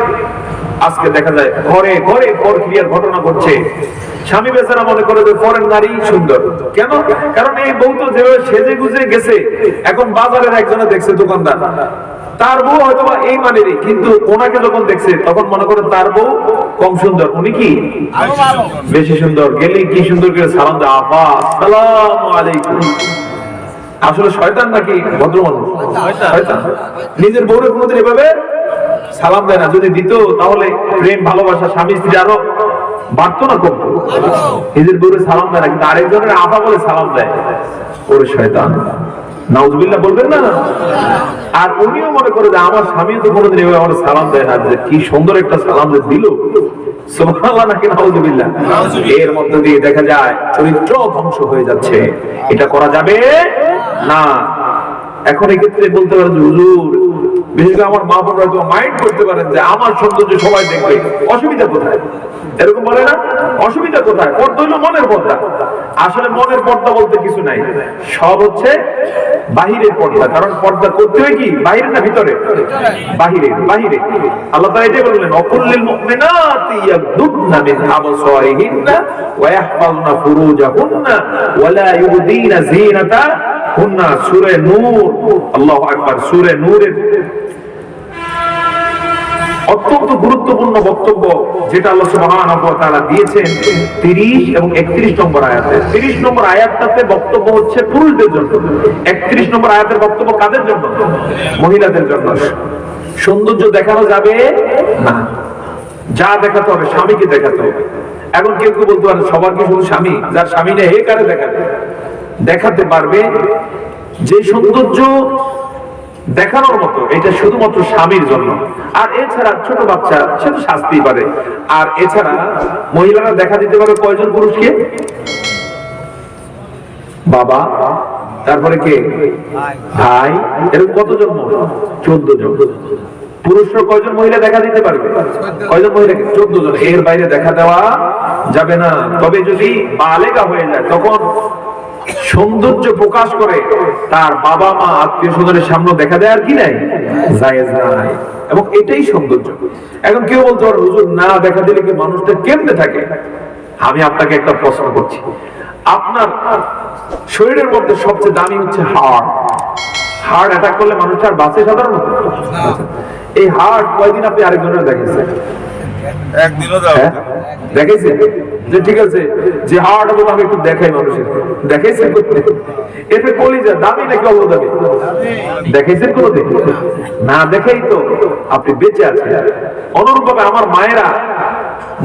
আজকে দেখা যায় ঘরে ঘরে পরক্রিয়ার ঘটনা ঘটছে। স্বামী বেচারা মনে করে যে পরের নারী সুন্দর। কেন? কারণ এই বউ তো যেভাবে সেজে গুজে গেছে, এখন বাজারের একজনে দেখছে দোকানদার, তার বউ হয়তো বা এই মানেরই, কিন্তু ওনাকে যখন দেখছে তখন মনে করে তার বউ কম সুন্দর, উনি কি বেশি সুন্দর। গেলি কি সুন্দর করে সালাম দেয়, আফা আসসালামু আলাইকুম। আসলে শয়তান নাকি ভদ্র মানুষ? শয়তান। নিজের বউরে কোনোদিন এভাবে সালাম দেয় না। যদি দিত তাহলে প্রেম ভালোবাসা স্বামী স্ত্রী আরো বাড়তো না কমতো? নিজের বউরে সালাম দেয় না, কিন্তু আরেকজনের আফা বলে সালাম দেয়। ওরে শয়তান, নাউজুবিল্লাহ বলবেন না? আর উনিও মনে করে যে আমার স্বামী তো কোনোদিন এভাবে আমার সালাম দেয় না, যে কি সুন্দর একটা সালাম যে দিল। সুবহানাল্লাহ নাকি নাউজুবিল্লাহ? এর মধ্যে দিয়ে দেখা যায় চরিত্র ধ্বংস হয়ে যাচ্ছে। এটা করা যাবে না। এখন এক্ষেত্রে বলতে পারেন যে হুজুর, বিশেষ করে আমার মা বোনরা হয়তো মাইন্ড করতে পারেন যে আমার সৌন্দর্য সবাই দেখবে, অসুবিধা কোথায়? এরকম বলে না? অসুবিধা কোথায়? পর্দা হলো মনের পর্দা। আসলে মনের পর্দা বলতে কিছু নাই, সব হচ্ছে বাহিরের পর্দা। কারণ পর্দা করতে হয় কি বাহিরে না ভিতরে? বাহিরে, বাহিরে। আল্লাহ তাআলা এটাই বললেন, অকুল্লিল মুমিনাতি ইয়াগদুদনা মিন আবসারিহিন্না ওয়া ইয়াহফাযনা ফুরুজাহুন্না ওয়া লা ইউবদিনা যিনাতা হুন্না। সূরা নূর, আল্লাহু আকবার। সূরা নূরের অত্যন্ত গুরুত্বপূর্ণ বক্তব্য যেটা আল্লাহ সুবহানাহু ওয়া তাআলা দিয়েছেন 30 এবং 31 নম্বর আয়াতে। 30 নম্বর আয়াতটাতে বক্তব্য হচ্ছে পুরুষদের জন্য, 31 নম্বর আয়াতের বক্তব্য কাদের জন্য? মহিলাদের জন্য। সৌন্দর্য দেখানো যাবে না, যা দেখাতে হবে স্বামীকে দেখাতে হবে। এখন কেউ কেউ বলতে পারে সবার কি শুধু স্বামী? যার স্বামী নেই হে কারে দেখাবে? দেখাতে পারবে যে সৌন্দর্য দেখানোর মতো, এটা শুধুমাত্র স্বামীর জন্য। আর এছাড়া ছোট বাচ্চা সে তো শাস্তিই পারে। আর এছাড়া মহিলারা দেখা দিতে পারে কয়জন পুরুষকে? বাবা, তারপরে কে? ভাই। এরকম কতজন? 14 জন। পুরুষরা কয়জন মহিলা দেখা দিতে পারবে? কয়জন মহিলা? 14 জন। এর বাইরে দেখা দেওয়া যাবে না। তবে যদি বালেগা হয়ে যায়, তখন সৌন্দর্য প্রকাশ করে তার বাবা মা আত্মীয় স্বজনের সামনে দেখা দেয় আর কি নাই? জায়েজ নাই। এবং এটাই সৌন্দর্য। এখন কেউ বলতে পারে হুজুর না দেখা দিলে কি মানুষটা কেমনে থাকে? আমি আপনাকে একটা প্রশ্ন করছি, আপনার শরীরের মধ্যে সবচেয়ে দামি হচ্ছে হার্ট। হার্ট অ্যাটাক করলে মানুষটা আর বাঁচে সাধারণত? এই হার্ট কয়দিন আপনি আরেকজনের দেখেছেন? একদিনও দেখেছেন? যে ঠিক আছে যে হার্ট হবে আমি একটু দেখাই মানুষের, দেখাইছেন? এতে কলিজা দামি নাকি অবদামি? দেখাইছেন কোনোদিন? না দেখাই তো আপনি বেঁচে আছেন। অনুরূপভাবে আমার মায়েরা,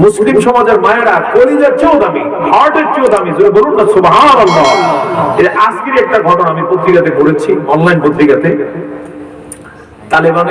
মুসলিম সমাজের মায়েরা কলিজার চেয়েও দামি, হার্টের চেয়েও দামি। বলুন না সুবহানাল্লাহ। আজকের একটা ঘটনা আমি পত্রিকাতে পড়েছি, অনলাইন পত্রিকাতে। তালেবানের